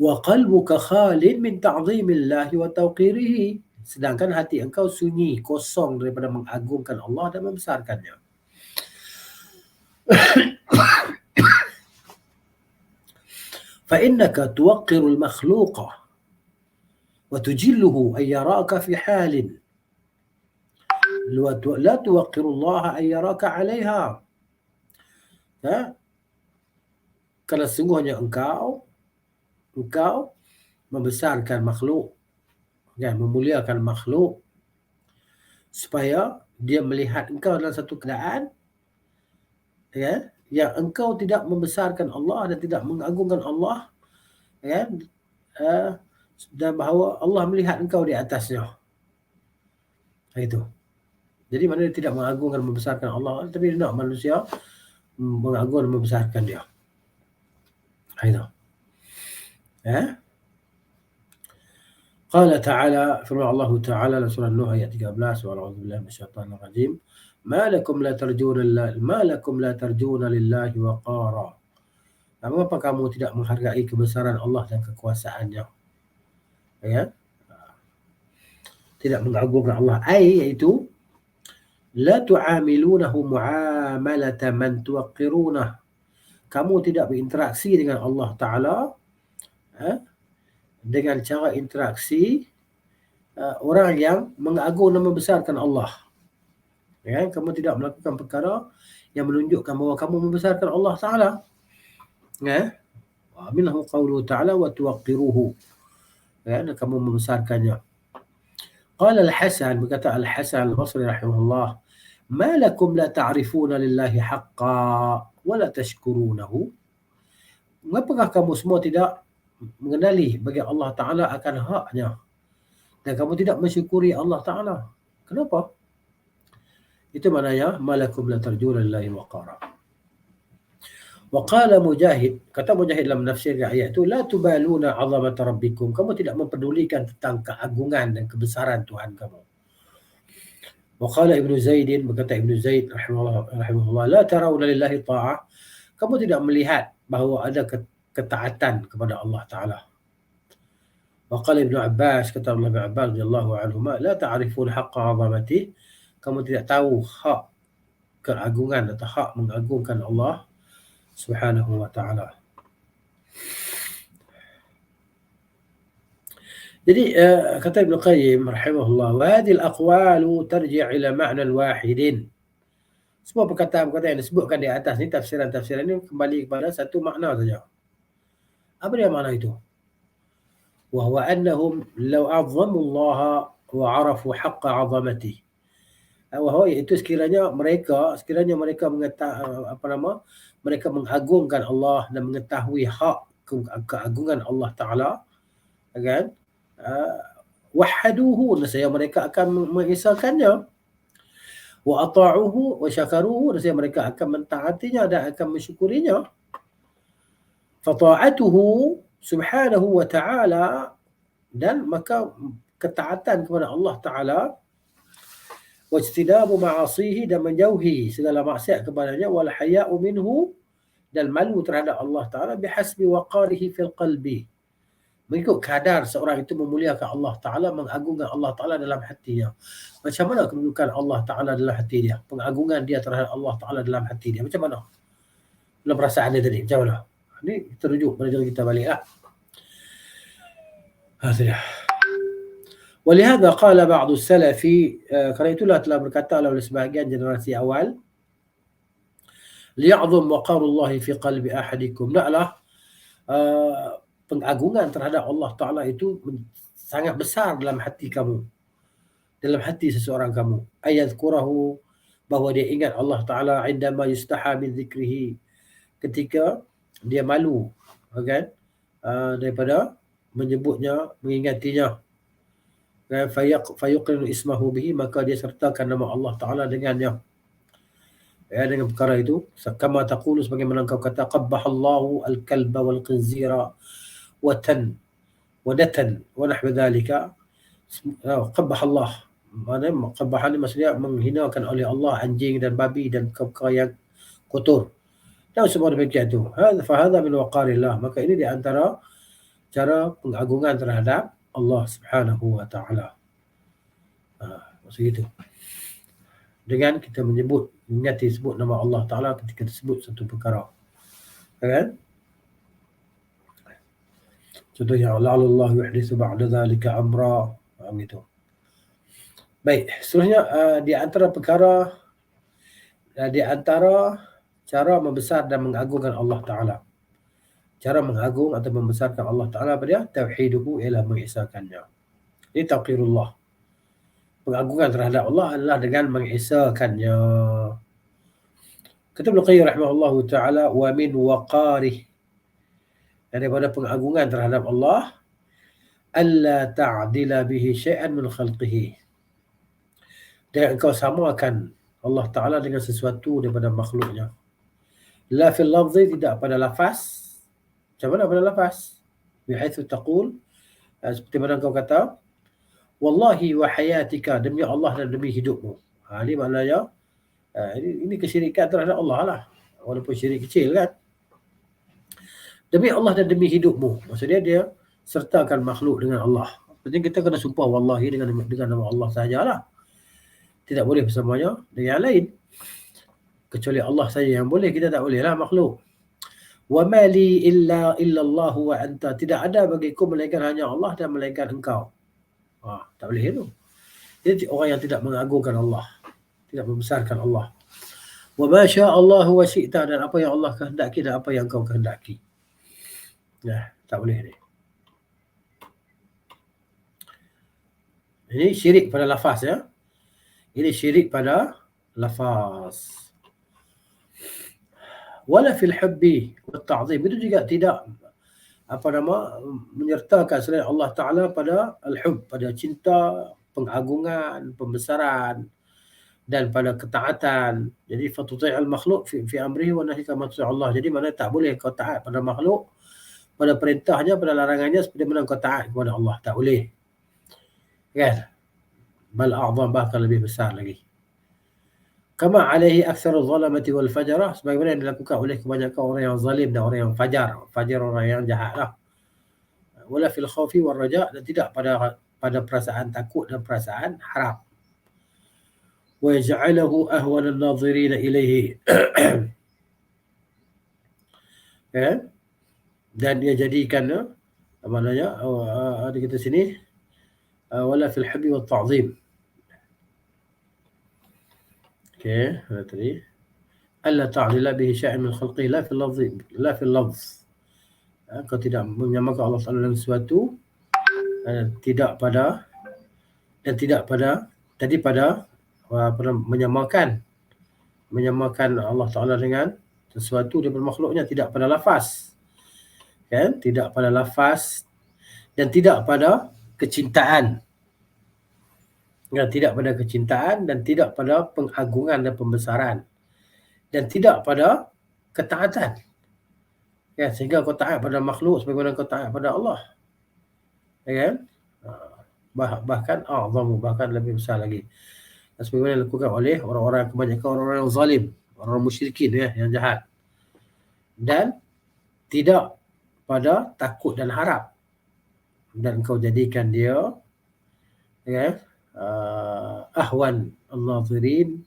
Wa qalbuka khalin min ta'zimillahi wa tawqirihi, sedangkan hati engkau sunyi, kosong daripada mengagungkan Allah dan membesarkannya. Fa innaka tuwaqqirul makhluqa wa tujilluhu ay yaraka fi halin la tuwaqqiru Allah ay yaraka 'alayha. Kalau sungguhnya engkau membesarkan makhluk, memuliakan makhluk, supaya dia melihat engkau dalam satu keadaan yang engkau tidak membesarkan Allah dan tidak mengagungkan Allah, dan bahawa Allah melihat engkau di atasnya. Itu. Jadi mana dia tidak mengagungkan membesarkan Allah, tapi dia nak manusia mengagungkan dan membesarkan dia. Itu. Qala ta'ala, firman Allah Ta'ala dalam surah Nuh ayat 13, wa a'udzubillahi minasyaitanir rajim. Ma lakum la tarjuna lillahi waqara. Mengapa kamu tidak menghargai kebesaran Allah dan kekuasaannya? Tidak mengagungkan Allah, iaitu la tu'amilunahu mu'amalata man tuwaqqirunah. Kamu tidak berinteraksi dengan Allah Ta'ala dengan cara interaksi orang yang mengagung dan membesarkan Allah. Ya, kamu tidak melakukan perkara yang menunjukkan bahawa kamu membesarkan Allah Ta'ala. Ya, minhu qawluhu ta'ala wa tuwaqqiruhu. Ya, dan kamu membesarkannya. Qala Al-Hasan, berkata Al-Hasan Al-Basri rahimahullah, ma lakum la ta'rifuna lillahi haqqa wa la tashkurunahu. Mengapakah kamu semua tidak mengenali bagi Allah Ta'ala akan haknya dan kamu tidak mensyukuri Allah Ta'ala? Kenapa? Itu maknanya malakum la tarjuna lillahi waqara. Wa qala Mujahid, kata Mujahid dalam menafsirkan ayat itu, la tubaluna 'azamata rabbikum, kamu tidak mempedulikan tentang keagungan dan kebesaran Tuhan kamu. Wa qala Ibnu Zaidin, berkata Ibnu Zaid rahimahullah, la tarawna lillahi ta'ah, kamu tidak melihat bahawa ada ketaatan kepada Allah Ta'ala. Wa qala Ibnu Abbas, kata Ibnu Abbas radhiyallahu anhuma, la ta'rifun haqqa 'azamatihi, kamu tidak tahu hak keagungan atau hak mengagungkan Allah Subhanahu wa ta'ala. Jadi kata Ibn Qayyim rahimahullah, wa hadhihi al-aqwalu tarji' ila ma'nan wahidin. Semua perkataan-perkataan yang disebutkan di atas ni, tafsiran-tafsiran ini kembali kepada satu makna saja. Apa dia makna itu? Wa huwa annahum law 'azzamu Allah wa 'arafu haqqa 'azamatihi. Iaitu sekiranya mereka mereka mengagungkan Allah dan mengetahui hak keagungan Allah Ta'ala, kan? Wahaduhu, nescaya mereka akan mengesahkannya. Wa ata'uhu wa syakaruhu, nescaya mereka akan mentaatinya dan akan mensyukurinya. Fata'atuhu subhanahu wa ta'ala, dan maka ketaatan kepada Allah Ta'ala, wajtinabu ma'asihi, dan menjauhi segala maksiat kepadanya, wal haya'u minhu, dan malu terhadap Allah Ta'ala, bihasbi waqarihi fil qalbi, mengikut kadar seorang itu memuliakan Allah Ta'ala, mengagungkan Allah Ta'ala dalam hatinya. Macam mana kedudukan Allah Ta'ala dalam hati dia, pengagungan dia terhadap Allah Ta'ala dalam hati dia, macam mana dalam perasaan dia tadi, macam mana? Ini kita rujuk pada diri kita balik lah. Hasilnya. ولهذا قال بعض السلف, kerana itulah telah berkata oleh sebahagian generasi awal, liya'zum waqarullahi fi qalbi ahadikum, naklah pengagungan terhadap Allah Ta'ala itu sangat besar dalam hati kamu, dalam hati seseorang kamu. Ayadhkurahu, bahawa dia ingat Allah Ta'ala, indama yustaha min zikrihi, ketika dia malu, kan, daripada menyebutnya, mengingatinya. Fayuqrinu ismahu bihi, maka dia sertakan nama Allah Ta'ala dengannya, ya, dengan perkara itu. Kama taqulu, sebagaimana engkau kata, qabbahallahu al-kalba wal-qinzira watan wadatan wa nahwa dhalika. Qabbahallah, maknanya qabbah ni maksudnya menghinakan oleh Allah anjing dan babi dan perkara yang kotor, dan semua demikian tu. Fahadha min waqarillah, maka ini di antara cara pengagungan terhadap Allah Subhanahu wa ta'ala. Maksud itu, dengan kita mengingati sebut nama Allah Ta'ala ketika disebut satu perkara, kan? Contohnya, la'allallah yuhdithu ba'da dhalika amra, gitu. Baik, seterusnya di antara perkara, di antara cara membesar dan mengagungkan Allah Ta'ala, cara mengagung atau membesarkan Allah Ta'ala pada tauhiduhu, ialah mengisahkannya. Ini taqirullah, pengagungan terhadap Allah adalah dengan mengisahkannya. Kata Ibnu Qayyim rahimahullah ta'ala, wa min waqarih, daripada pengagungan terhadap Allah, alla ta'dila bihi syai'an min khalqihi, dan engkau samakan Allah Ta'ala dengan sesuatu daripada makhluknya. La fil lafzi, tidak pada lafaz. Macam mana pada lafaz? Bihaitsu taqul, seperti mana engkau kata, wallahi wa hayatika, demi Allah dan demi hidupmu. Ini maknanya ini kesyirikan terhadap Allah lah, walaupun syirik kecil, kan. Demi Allah dan demi hidupmu, maksudnya dia sertakan makhluk dengan Allah. Maksudnya kita kena sumpah wallahi dengan nama Allah sahajalah, tidak boleh bersamanya dengan yang lain, kecuali Allah saja yang boleh, kita tak boleh lah makhluk. Wa mali illa Allah wa anta, tidak ada bagiku melainkan hanya Allah dan melainkan engkau. Tak boleh itu. Jadi orang yang tidak mengagungkan Allah. tidak membesarkan Allah. Wa ma syaa Allah wa syi'ta, dan apa yang Allah kehendaki dan apa yang kau kehendaki. Nah, tak boleh ni. Ini syirik pada lafaz ya. Ini syirik pada lafaz. Wala fil hubbi wat ta'zim, itu juga tidak menyertakan selain Allah Taala pada al-hub, pada cinta, pengagungan, pembesaran, dan pada ketaatan. Jadi fatuti' al-makhluq fi amrihi wa nahyika ma Allah. Jadi mana tak boleh kau taat pada makhluk, pada perintahnya, pada larangannya, seperti mana kau taat kepada Allah. Tak boleh. Kan? Bal a'zam, bahkan lebih besar lagi. Kama alaihi aktsaru zalamati wal fajarah, sebagaimana yang dilakukan oleh kebanyakan orang yang zalim dan orang yang fajar. Fajar orang yang jahat lah. Wala fil khawfi wal raja', dan tidak pada perasaan takut dan perasaan harap. Wa yaj'aluhu ahwana an-nadhirin ilaihi. Kan? Dan dia jadikan apa namanya, ada kita sini wala fil hubbi wat ta'zim. Okey, ada tadi alla ta'lila bihi syai'un min khalqihi la fil lafzi la fil lafz. Kau tidak menyamakan Allah Taala dengan sesuatu, tidak pada menyamakan Allah Taala dengan sesuatu daripada makhluknya, tidak pada lafaz. Kan? Tidak pada lafaz dan tidak pada kecintaan. Tidak pada kecintaan dan tidak pada pengagungan dan pembesaran, dan tidak pada ketaatan. Ya, sehingga kau taat pada makhluk sebagaimana kau taat pada Allah. Ya kan? Bahkan bahkan lebih besar lagi. Dan sebagaimana dilakukan oleh kebanyakan orang-orang yang zalim, orang musyrikin ya, yang jahat. Dan tidak pada takut dan harap. Dan kau jadikan dia ya, ahwan an-nadhirin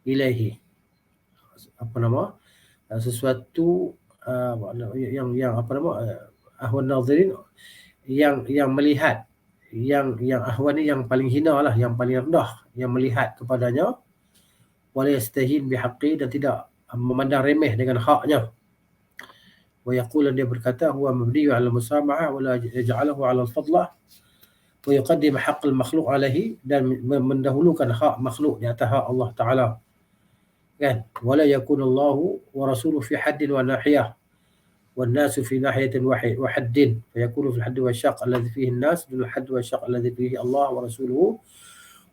ilaihi, sesuatu yang ahwan nadhirin, yang melihat, yang ahwan ni yang paling hina lah, yang paling rendah, yang melihat kepadanya, wala yastahin bihaqqi, dan tidak memandang remeh dengan haknya. Wa yaqulu, dia berkata, huwa mabniyu 'ala al-musamahah wa la yaj'aluhu 'ala al-fadlah wa yuqaddim haqq al-makhluq 'alaihi, dan mendahulukan hak makhluk di atas hak Allah Taala. Kan? Wala yakunu Allahu wa rasuluhu fi haddin wa nahiyah wan nasu fi nahiyatin wa haddin, fa yakunu fi al-hadd wa syaq alladhi fihi an-nas dun al-hadd wa syaq alladhi fihi Allah wa rasuluhu,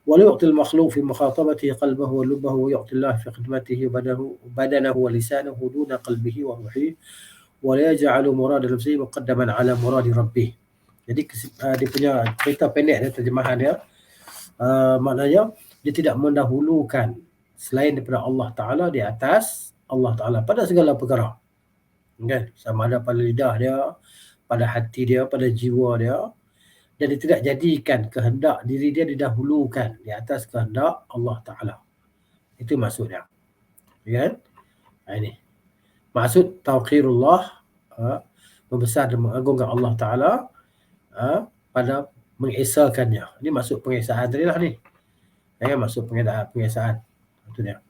wa la yu'ti al-makhluq fi mukhatabatihi qalbahu wa lubbahu, wa yu'ti Allah fi khidmatihi badanahu wa lisanahu duna qalbihi wa ruhihi, wa la yaj'alu murad nafsihi muqaddaman 'ala murad rabbih. Jadi dia punya cerita pendek dia, terjemahan dia, maknanya dia tidak mendahulukan selain daripada Allah Ta'ala di atas Allah Ta'ala pada segala perkara. Kan? Sama ada pada lidah dia, pada hati dia, pada jiwa dia. Dan dia tidak jadikan kehendak diri dia didahulukan di atas kehendak Allah Ta'ala. Itu maksudnya. Kan? Ini maksud tauqirullah, membesar dan mengagungkan Allah Ta'ala pada mengesakannya. Ini maksud pengesaan tadi lah ni. Maksud pengesaan. Itu dia.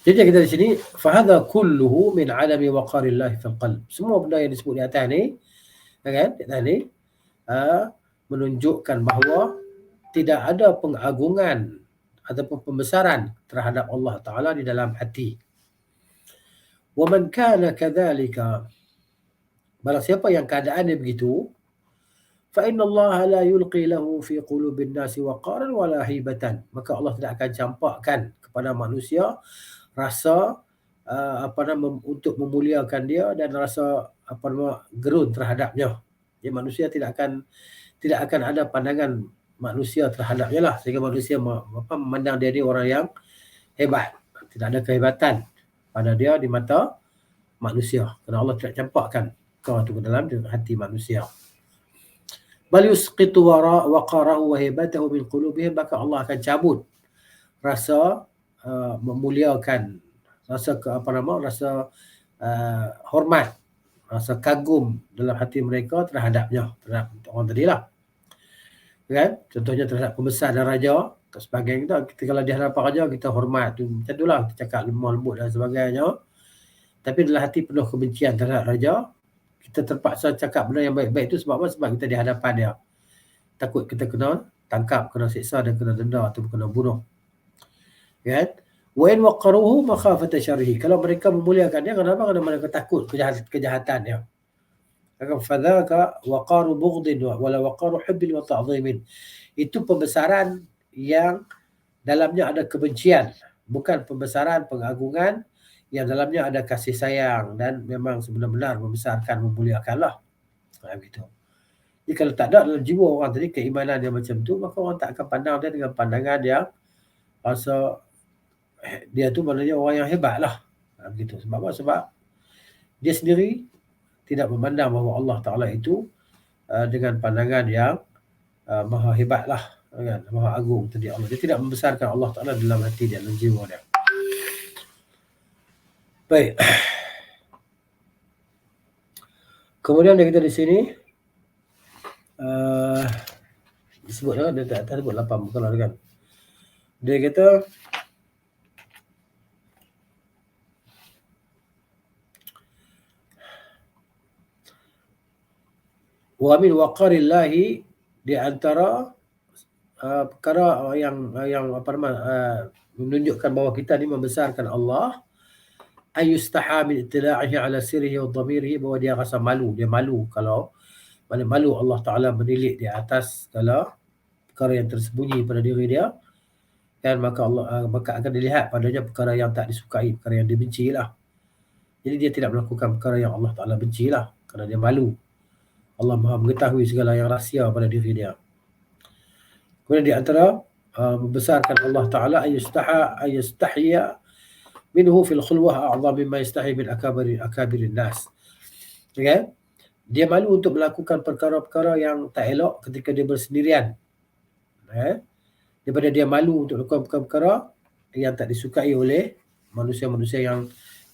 Jadi kita di sini, fahadha kulluhu min 'alami waqarillah fil qalb. Semua benda yang disebut di atas ni, kan? Di menunjukkan bahawa tidak ada pengagungan ataupun pembesaran terhadap Allah Taala di dalam hati. Wa man kana kadzalika, barang siapa yang keadaannya begitu, fa inna Allah la yulqi lahu fi qulubin nasi waqaran wala hibatan, maka Allah tidak akan campakkan kepada manusia rasa untuk memuliakan dia dan rasa gerun terhadapnya. Jadi manusia tidak akan ada pandangan manusia terhadapnya lah, sehingga manusia memandang dia ni orang yang hebat. Tidak ada kehebatan pada dia di mata manusia, kerana Allah tidak campakkan kau itu ke dalam hati manusia. Bal yusqitu waqarahu wa hibatahu min qulubihim, maka Allah akan cabut rasa memuliakan, rasa rasa hormat, rasa kagum dalam hati mereka terhadapnya, terhadap orang tadi lah. Kan? Contohnya terhadap pembesar dan raja, Sebagai kita kalau di hadapan raja kita hormat tu, macam itulah kita cakap lemah lembut dan sebagainya. Tapi dalam hati penuh kebencian terhadap raja, kita terpaksa cakap benda yang baik-baik itu sebab apa? Sebab kita di hadapan dia. Takut kita kena tangkap, kena siksa dan kena denda atau kena bunuh. Kan? Wa in waqaruhu makhafata syarrihi. Kalau mereka memuliakan dia, kenapa? Kerana mereka takut kejahatan dia. Fadzaka waqaru bughdin wala waqaru hubbil wa ta'dhimin. Itu pembesaran yang dalamnya ada kebencian, bukan pembesaran pengagungan yang dalamnya ada kasih sayang dan memang sebenar-benar membesarkan, memuliakanlah. Begitu. Jadi kalau tak ada dalam jiwa orang tadi keimanan dia macam tu, maka orang tak akan pandang dia dengan pandangan yang rasa dia tu maknanya orang yang hebat lah. Begitu. Sebab apa? Sebab dia sendiri tidak memandang bahawa Allah Ta'ala itu dengan pandangan yang maha hebat lah, kan? Maha agung tadi Allah. Dia tidak membesarkan Allah Ta'ala dalam hati dia, dalam jiwa dia. Baik. Kemudian dia kata di sini disebut dia tak sebut 8 bukan lah kan. Dia kata wa min waqarillahi, di antara perkara yang apa nama menunjukkan bahawa kita ni membesarkan Allah, ayustaha min ittila'ihi ala sirrihi wa dhamirihi, bahawa dia rasa malu, dia malu kalau malu Allah Ta'ala menilik di atas segala perkara yang tersembunyi pada diri dia, dan maka Allah maka akan dilihat padanya perkara yang tak disukai, perkara yang dibenci lah. Jadi dia tidak melakukan perkara yang Allah Ta'ala benci lah, kerana dia malu. Allah Maha mengetahui segala yang rahsia pada diri dia. Kemudian di antara membesarkan Allah Ta'ala ayastahya minhu fil khulwah a'zam mimma yastahi min akabirin nas. Okay? Dia malu untuk melakukan perkara-perkara yang tak elok ketika dia bersendirian. Daripada dia malu untuk melakukan perkara-perkara yang tak disukai oleh manusia-manusia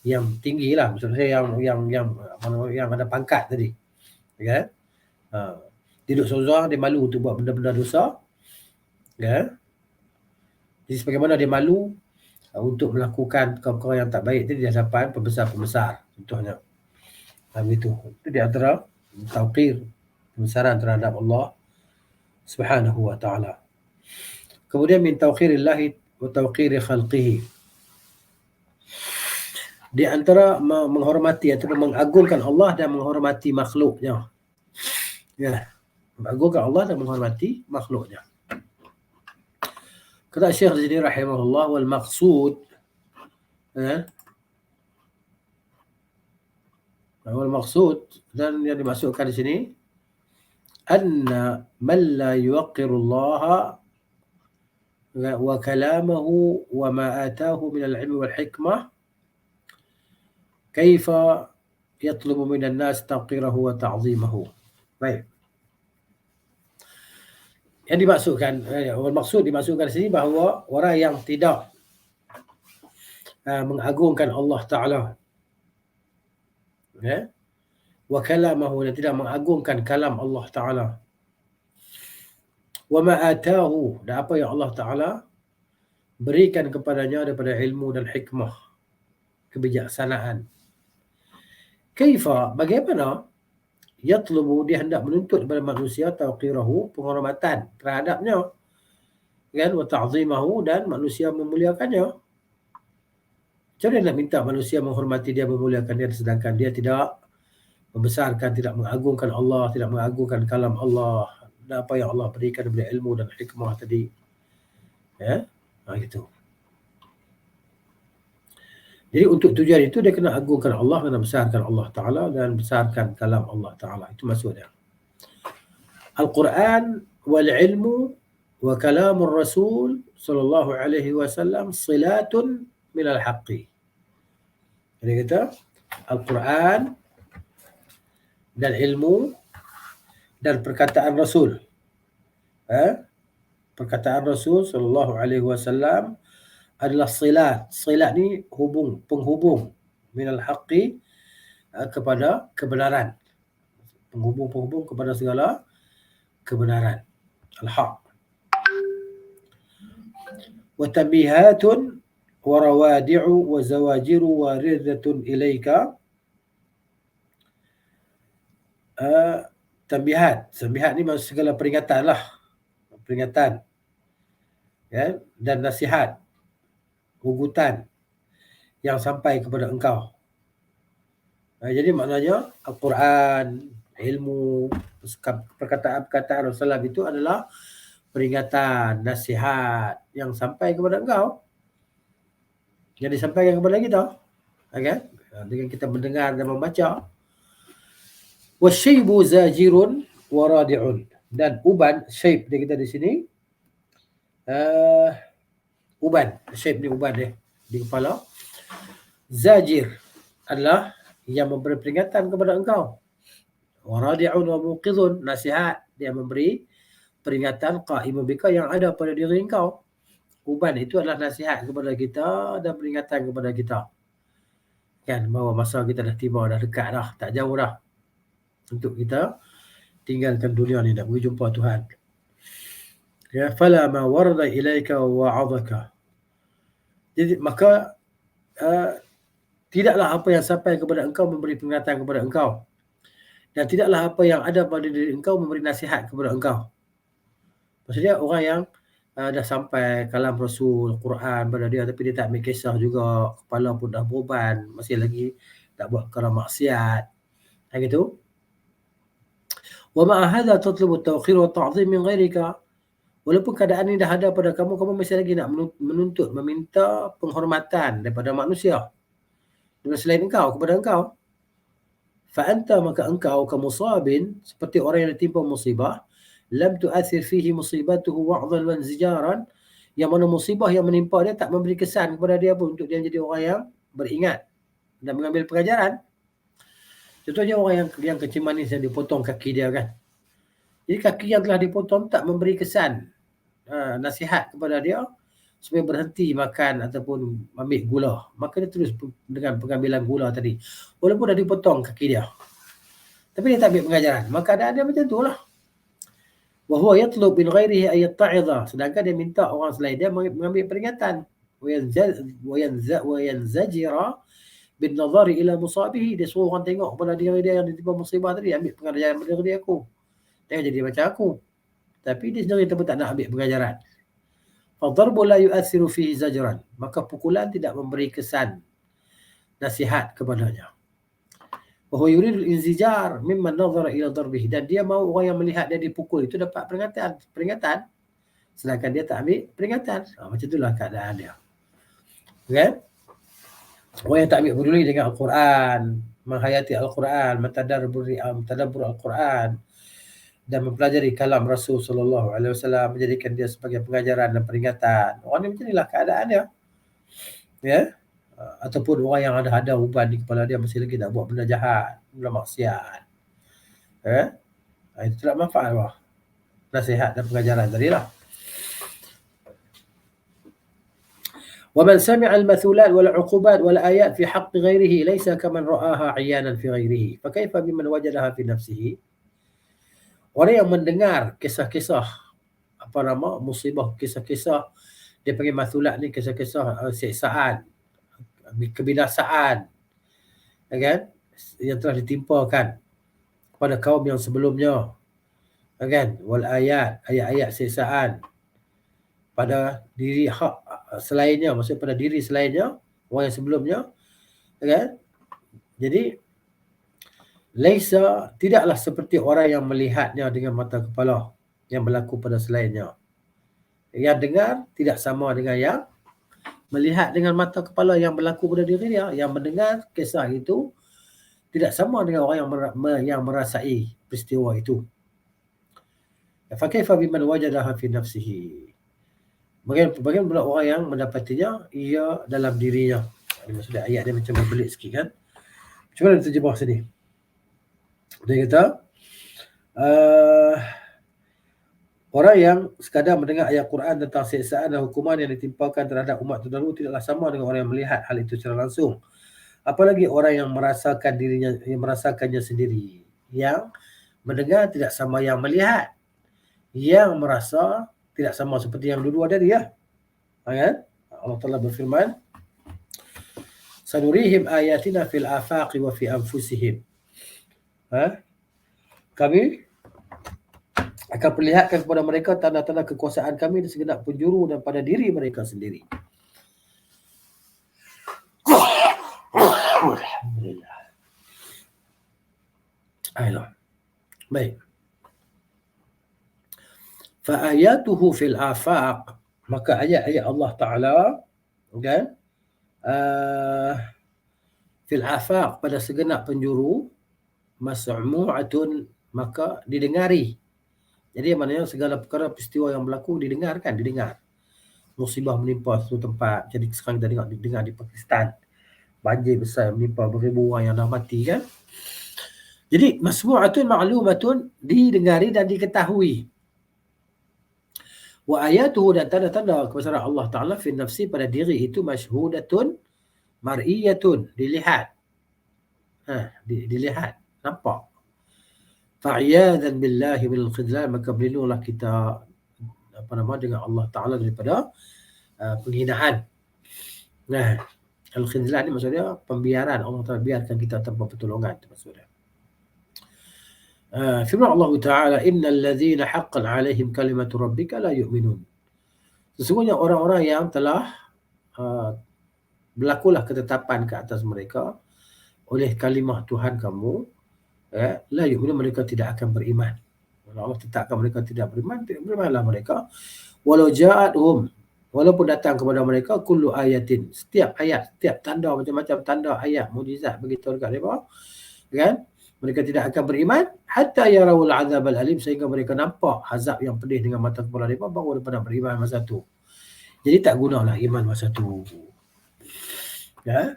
yang tinggi lah, maksudnya yang ada pangkat tadi. Okay? Duduk seorang dia malu untuk buat benda-benda dosa. Okay? Jadi sebagaimana dia malu untuk melakukan perkara yang tak baik tadi di hadapan pembesar-pembesar contohnya. Begitu. Itu di antara tauqir, pembesaran terhadap Allah Subhanahu wa ta'ala. Kemudian min tauqirillahi wa tauqiri khalqihi. Di antara menghormati atau mengagungkan Allah dan menghormati makhluknya. Ya, mengagungkan Allah dan menghormati makhluknya. Kata Syekh Zaidi rahimahullah, wal maqsud wal maqsud, dan yang dimaksudkan di sini anna man la yuqirullah wa kalamahu wa ma ataahu min al-'ilmi wal hikmah kaifa yatlubu min an-nas taqirahu wa ta'zimahu. Baik. Yang dimaksudkan dimaksudkan di sini bahawa orang yang tidak mengagungkan Allah Ta'ala, wa kalamahu, dan tidak mengagungkan kalam Allah Ta'ala, wa ma ataahu, dan apa yang Allah Ta'ala berikan kepadanya daripada ilmu dan hikmah, kebijaksanaan. Kaifa, bagaimana yatlubu, dia hendak menuntut kepada manusia tauqirahu, penghormatan terhadapnya, kan, wa ta'zimahu, dan manusia memuliakannya. Macam mana nak minta manusia menghormati dia, memuliakan dia, sedangkan dia tidak membesarkan, tidak mengagungkan Allah, tidak mengagungkan kalam Allah dan apa yang Allah berikan daripada ilmu dan hikmah tadi. Gitu. Jadi untuk tujuan itu dia kena agungkan Allah, kena besarkan Allah Ta'ala dan besarkan kalam Allah Ta'ala. Itu maksudnya. Al-Quran wal ilmu wa kalamur Rasul sallallahu alaihi wasallam silatun minal haqqi. Jadi kata Al-Quran dan ilmu dan perkataan Rasul. Perkataan Rasul sallallahu alaihi wasallam adalah silat. Silat ni penghubung minal haqqi, kepada kebenaran. Penghubung kepada segala kebenaran. Al-haq. wa tabihatun wa rawadi'u wa zawajiru waridatun ilaika. Tambihat ni maksud segala peringatan lah, peringatan, ya, dan nasihat, ugutan yang sampai kepada engkau. Jadi maknanya Al-Quran, ilmu, perkataan-perkataan Rasulullah itu adalah peringatan, nasihat yang sampai kepada engkau, yang disampaikan kepada kita, okay? Dengan kita mendengar dan membaca. Wasyaibu zajirun waradi'un, dan uban, syaib dia kita di sini, uban, syaib ni uban dia di kepala. Zajir adalah yang memberi peringatan kepada engkau. Waradi'un wa muqidhun, nasihat, dia memberi peringatan qa'imun bika yang ada pada diri engkau. Uban itu adalah nasihat kepada kita dan peringatan kepada kita, kan, bahawa masa kita dah tiba, dah dekat dah, tak jauh dah untuk kita tinggalkan dunia ni, nak pergi jumpa Tuhan. Ya, fala ma warada ilaika wa'adhaka. Jadi maka tidaklah apa yang sampai kepada engkau memberi peringatan kepada engkau, dan tidaklah apa yang ada pada diri engkau memberi nasihat kepada engkau. Maksudnya orang yang dah sampai kalam Rasul, Quran pada dia, tapi dia tak ambil kisah juga, kepala pun dah beruban, masih lagi tak buat perkara maksiat, gitu. Wa ma'a hadha tatlubu at-tawqir wa at-ta'zim min ghairika. Walaupun keadaan ini dah ada pada kamu, kamu masih lagi nak menuntut, meminta penghormatan daripada manusia, daripada selain engkau, kepada engkau. Fa'anta, maka engkau kamusabin, seperti orang yang ditimpa musibah, lam tu'athir fihi musibatuhu wa'dhan wa inzijaran, yang mana musibah yang menimpa dia tak memberi kesan kepada dia pun untuk dia menjadi orang yang beringat dan mengambil pengajaran. Contohnya orang yang kecil manis yang dipotong kaki dia, kan. Jadi kaki yang telah dipotong tak memberi kesan nasihat kepada dia supaya berhenti makan ataupun ambil gula. Maka dia terus dengan pengambilan gula tadi, walaupun dah dipotong kaki dia, tapi dia tak ambil pengajaran. Maka keadaan dia macam tu lah. Wa huwa yatlub min ghairihi ay yatta'idha, sedangkan dia minta orang selain dia mengambil peringatan. Wa yanzajira bin nazari ila musabihi, dia suruh orang tengok kepada diri dia yang ditimpa musibah tadi, ambil pengajaran pada diri aku, jangan jadi macam aku. Tapi dia sendiri pun tak nak ambil pengajaran. Fadarbu la yu'athiru fihi zajran, maka pukulan tidak memberi kesan nasihat kepadanya. Wa huwa yuridu al-inzijar mimman nazara ila darbihi, dan dia mahu orang yang melihat dia dipukul itu dapat peringatan, sedangkan dia tak ambil peringatan. Macam itulah keadaan dia, kan? Orang yang tak ambil peduli dengan Al-Quran, menghayati Al-Quran, mentadabbur Al-Quran, dan mempelajari kalam Rasul sallallahu alaihi wasallam, menjadikan dia sebagai pengajaran dan peringatan. Orang ni macam inilah keadaan dia. Ya. Ataupun orang yang ada uban di kepala dia, masih lagi tak buat benda jahat, benda maksiat. Ya. Itu tak manfaat lah nasihat dan pengajaran tadilah. ومن سمع المثلات والعقوبات والآيات في حق غيره ليس كمن رآها عيانا في غيره فكيف بمن وجدها في نفسه. Orang yang mendengar kisah-kisah musibah, kisah-kisah, dia panggil mathulat ni, kisah-kisah siksaan, kebinasaan, kan, yang telah ditimpakan kepada kaum yang sebelumnya, kan, wal ayat, ayat-ayat siksaan pada diri selainnya, maksudnya pada diri selainnya, orang yang sebelumnya, kan. Jadi laisa, tidaklah seperti orang yang melihatnya dengan mata kepala yang berlaku pada selainnya. Yang dengar tidak sama dengan yang melihat dengan mata kepala yang berlaku pada diri dia. Yang mendengar kisah itu tidak sama dengan orang yang merasai peristiwa itu. Fa kaifa biman wajadaha fi nafsihi. Bagaimana pula orang yang mendapatinya ia dalam dirinya. Maksudnya ayat dia macam berbelit sikit, kan. Macam mana terjemah sini? Dia kata orang yang sekadar mendengar ayat Quran tentang siksaan dan hukuman yang ditimpakan terhadap umat terdahulu tidaklah sama dengan orang yang melihat hal itu secara langsung. Apalagi orang yang merasakan dirinya, yang merasakannya sendiri. Yang mendengar tidak sama yang melihat. Yang merasa tidak sama seperti yang dulu ada dia. Kan? Allah Ta'ala berfirman, sanurihim ayatina fil afaqi wa fi anfusihim. Kami akan perlihatkan kepada mereka tanda-tanda kekuasaan kami di segenap penjuru dan pada diri mereka sendiri. Alhamdulillah. Ayolah. Baik. Fa ayatuhu fil afaq, maka ayat-ayat Allah Ta'ala kan, fil afaq, pada segenap penjuru, mas'mu'atun, maka didengari. Jadi maknanya segala perkara peristiwa yang berlaku didengar. Musibah menimpa suatu tempat. Jadi sekarang kita dengar di Pakistan, banjir besar menimpa beribu orang yang dah mati kan. Jadi masmu'atun ma'lumatun, didengari dan diketahui. Wa ayatuhu, dan tanda-tanda kebesaran Allah Ta'ala fi nafsi, pada diri itu, masyhudatun mar'iyatun, dilihat. Dilihat, nampak. Fa'iyadhan billahi minal khidlan, maka berlindunglah kita dengan Allah Ta'ala daripada penghinaan. Nah, al-khidlan ni maksudnya pembiaran. Allah Ta'ala biarkan kita tanpa pertolongan, maksudnya. Firman Allah Ta'ala, innal ladzina haqqan 'alaihim kalimatu rabbika la yu'minun. Sesungguhnya orang-orang yang telah berlakulah ketetapan ke atas mereka oleh kalimah Tuhan kamu, la yu'minun, mereka tidak akan beriman. Kalau Allah tetapkan mereka tidak berimanlah mereka. Walau ja'atuhum, walaupun datang kepada mereka kullu ayatin, setiap ayat, setiap tanda, macam-macam tanda, ayat, mukjizat begitu dekat mereka, kan? Mereka tidak akan beriman hatta yarawul azab al-alim, sehingga mereka nampak azab yang pedih dengan mata kepala mereka, baru mereka beriman masa tu. Jadi tak gunalah iman masa tu. Ya.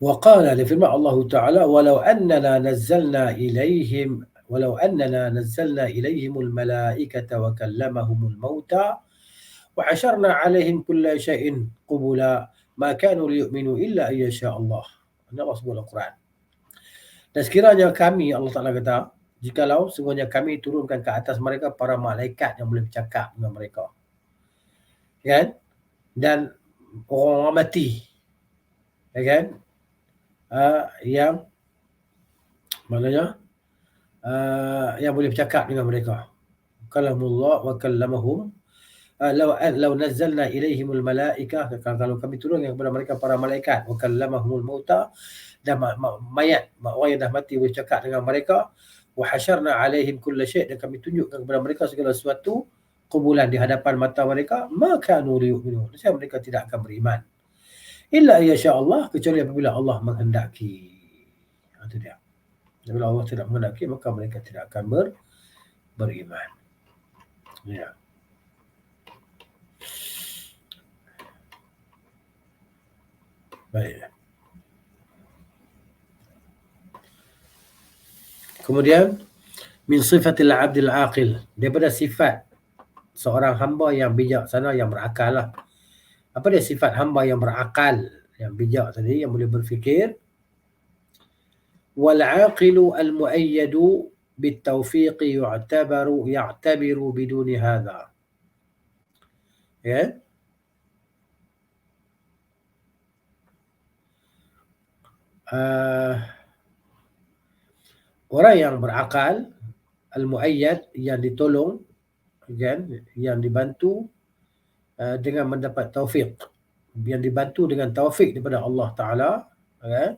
وقال لفرمان الله تعالى ولو أننا نزلنا إليهم الملائكة وكلمهم الموتى وحشرنا عليهم كل شيء قبلا ما كانوا ليؤمنوا إلا أن يشاء الله. Allah sebut dalam Quran. Dan sekiranya kami, Allah Ta'ala kata, jikalau sungguhnya kami turunkan ke atas mereka para malaikat yang boleh bercakap dengan mereka, kan? Dan orang mati, kan? Yang maknanya yang boleh bercakap dengan mereka. Kalamullah wa kallamahum. Law nazzalna ilaihimul malaikah, kalau kami turunkan kepada mereka para malaikat, wa kallamahumul mauta, dan mayat, orang yang dah mati bercakap dengan mereka, wa hasyarna alaihim kulla syai', dan kami tunjukkan kepada mereka segala sesuatu kumpulan di hadapan mata mereka, maka kanu liyu'minun, mereka tidak akan beriman. Illa yasha Allah, kecuali apabila Allah menghendaki. Itu dia. Apabila Allah tidak menghendaki, maka mereka tidak akan beriman. Ya. Baik. Kemudian min sifatil abdil aqil, daripada sifat seorang hamba yang bijaksana, yang berakal lah. Apa dia sifat hamba yang berakal, yang bijak tadi, yang boleh berfikir? Wal aqilu al muayyadu bit tawfiqi ya'tabiru biduni hadha. Ya. Orang yang berakal, al muayyad, yang ditolong, kan, yang dibantu dengan mendapat taufik, yang dibantu dengan taufik daripada Allah Ta'ala, kan?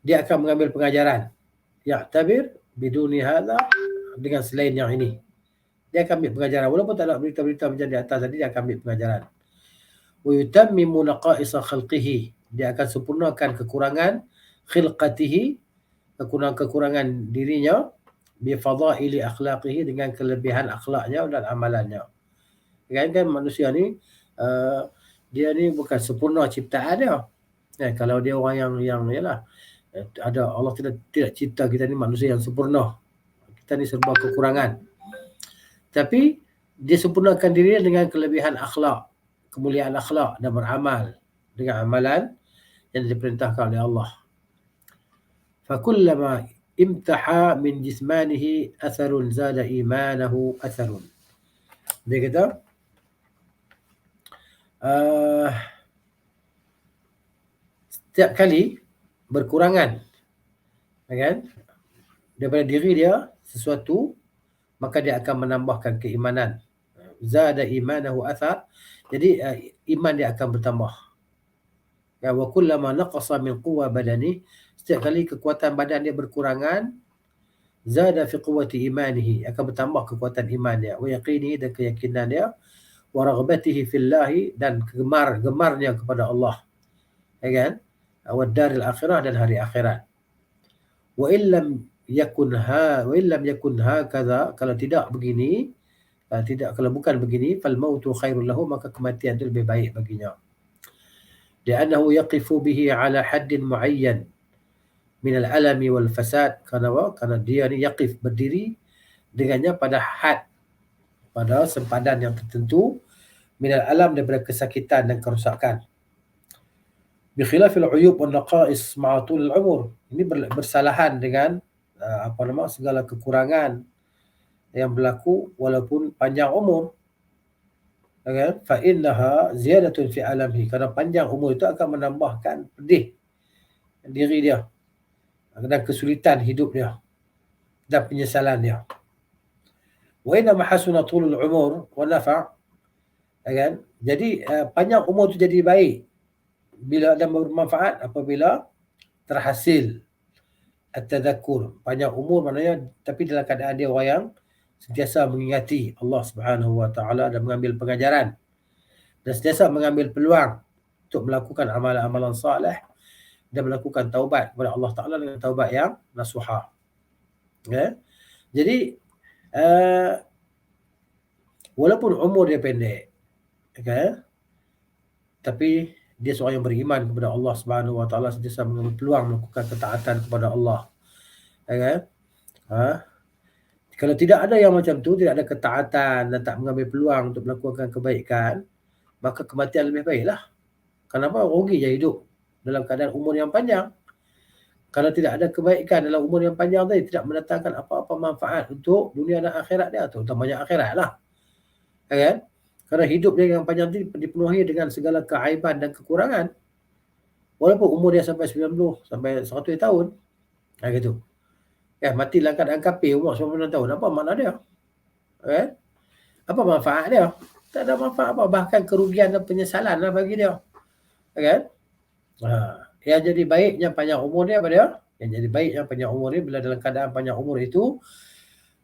Dia akan mengambil pengajaran. Ya'tabir biduni hadha, dengan selain yang ini. Dia akan ambil pengajaran. Walaupun tak ada berita-berita macam di atas tadi, dia akan ambil pengajaran. Wa yutammimu naqa'isa khalqihi, dia akan sempurnakan kekurangan khilqatihi, kekurangan dirinya, bi fadaili akhlaqihi, dengan kelebihan akhlaknya dan amalannya. Kan manusia ni dia ni bukan sempurna ciptaan dia. Kalau dia orang yang yalah, ada, Allah tidak cipta kita ni manusia yang sempurna. Kita ni serba kekurangan. Tapi dia sempurnakan dirinya dengan kelebihan akhlak, kemuliaan akhlak, dan beramal dengan amalan yang diperintahkan oleh Allah. فكلما امتحى من جسمانه أثر زاد إيمانه أثر. Dia kata setiap kali berkurangan kan daripada diri dia sesuatu, maka dia akan menambahkan keimanan. Zada imanahu athar, jadi iman dia akan bertambah. Ya, wa kullama naqasa min quwwa badani, setiap kali kekuatan badan dia berkurangan, zada fi quwwati imanihi, akan bertambah kekuatan iman dia, wa yaqinihi, dan keyakinan dia, wa raghbatihi fillahi, dan gemarnya kepada Allah, ya kan, wa daril akhirah, dan hari akhirat. Wa illam yakun hakadha, kalau tidak begini, kalau bukan begini, fal mautu khairul lahu, maka kematian itu lebih baik baginya. Li'annahu yaqifu bihi ala haddin muayyan min al-alami wal fasad, karena dia ni yaqif, berdiri dengannya pada had, pada sempadan yang tertentu, min al-alam, daripada kesakitan dan kerosakan. Bi khilafil uyub wan naqais ma'a tul al-umur, ini bersalahan dengan segala kekurangan yang berlaku walaupun panjang umur. Okay? Fa innaha ziyadatun fi alamihi, kerana panjang umur itu akan menambahkan pedih diri dia dan kesulitan hidup dia dan penyesalan dia. Wa inna mahasuna tulul umur wa nafa', kan? Jadi panjang umur itu jadi baik bila dan bermanfaat apabila terhasil at-tadhakkur. Panjang umur maknanya tapi dalam keadaan dia orang yang sentiasa mengingati Allah Subhanahu wa taala dan mengambil pengajaran dan sentiasa mengambil peluang untuk melakukan amalan-amalan soleh dan melakukan taubat kepada Allah Taala dengan taubat yang nasuha. Okay? Jadi walaupun umur dia pendek, okay, tapi dia seorang yang beriman kepada Allah Subhanahu wa taala, sentiasa mengambil peluang melakukan ketaatan kepada Allah. Okay? Kalau tidak ada yang macam tu, tidak ada ketaatan dan tak mengambil peluang untuk melakukan kebaikan, maka kematian lebih baiklah. Kenapa? Rugi je hidup dalam keadaan umur yang panjang. Kalau tidak ada kebaikan dalam umur yang panjang tadi, tidak mendatangkan apa-apa manfaat untuk dunia dan akhirat dia, terutamanya akhirat lah. Kan? Kerana hidup dia yang panjang itu dipenuhi dengan segala keaiban dan kekurangan. Walaupun umur dia sampai 90, sampai 100 tahun. Gitu. Ya, mati dalam keadaan kafir umur 90 tahun. Apa makna dia? Apa manfaat dia? Tak ada manfaat apa. Bahkan kerugian dan penyesalan lah bagi dia. Kan? Yang jadi baiknya panjang umur dia apa dia? Yang jadi baiknya panjang umur dia bila dalam keadaan panjang umur itu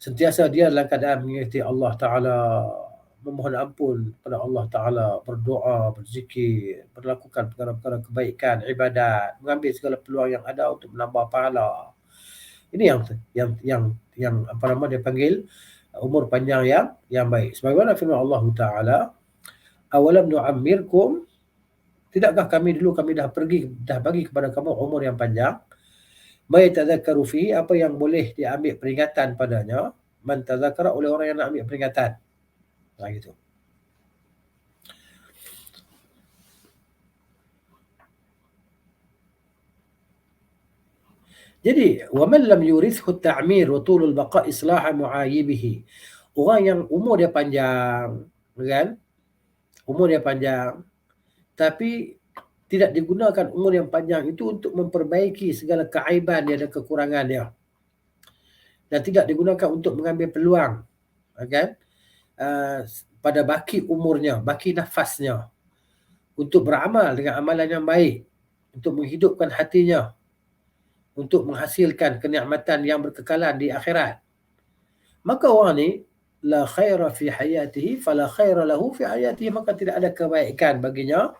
sentiasa dia dalam keadaan mengingati Allah Ta'ala, memohon ampun kepada Allah Ta'ala, berdoa, berzikir, melakukan perkara-perkara kebaikan, ibadat, mengambil segala peluang yang ada untuk menambah pahala. Ini yang apa nama dia panggil umur panjang yang baik. Sebagaimana firman Allah Ta'ala, awalam nu'ammirkum, tidakkah kami dah bagi kepada kamu umur yang panjang, may tadzakkaru fihi, apa yang boleh diambil peringatan padanya, man tadzakkara, oleh orang yang nak ambil peringatan. Gitu. Jadi, wa man lam yurithu at-ta'mir wa tulul baqa' islaha mu'ayibihi, orang yang umur dia panjang, kan? Umur dia panjang, tapi tidak digunakan umur yang panjang itu untuk memperbaiki segala keaiban dia dan kekurangan dia. Dan tidak digunakan untuk mengambil peluang, kan? Pada baki umurnya, baki nafasnya, untuk beramal dengan amalan yang baik, untuk menghidupkan hatinya, untuk menghasilkan kenikmatan yang berkekalan di akhirat. Maka orang ni la khaira fi hayatihi fala khaira lahu fi hayatihi, maka tidak ada kebaikan baginya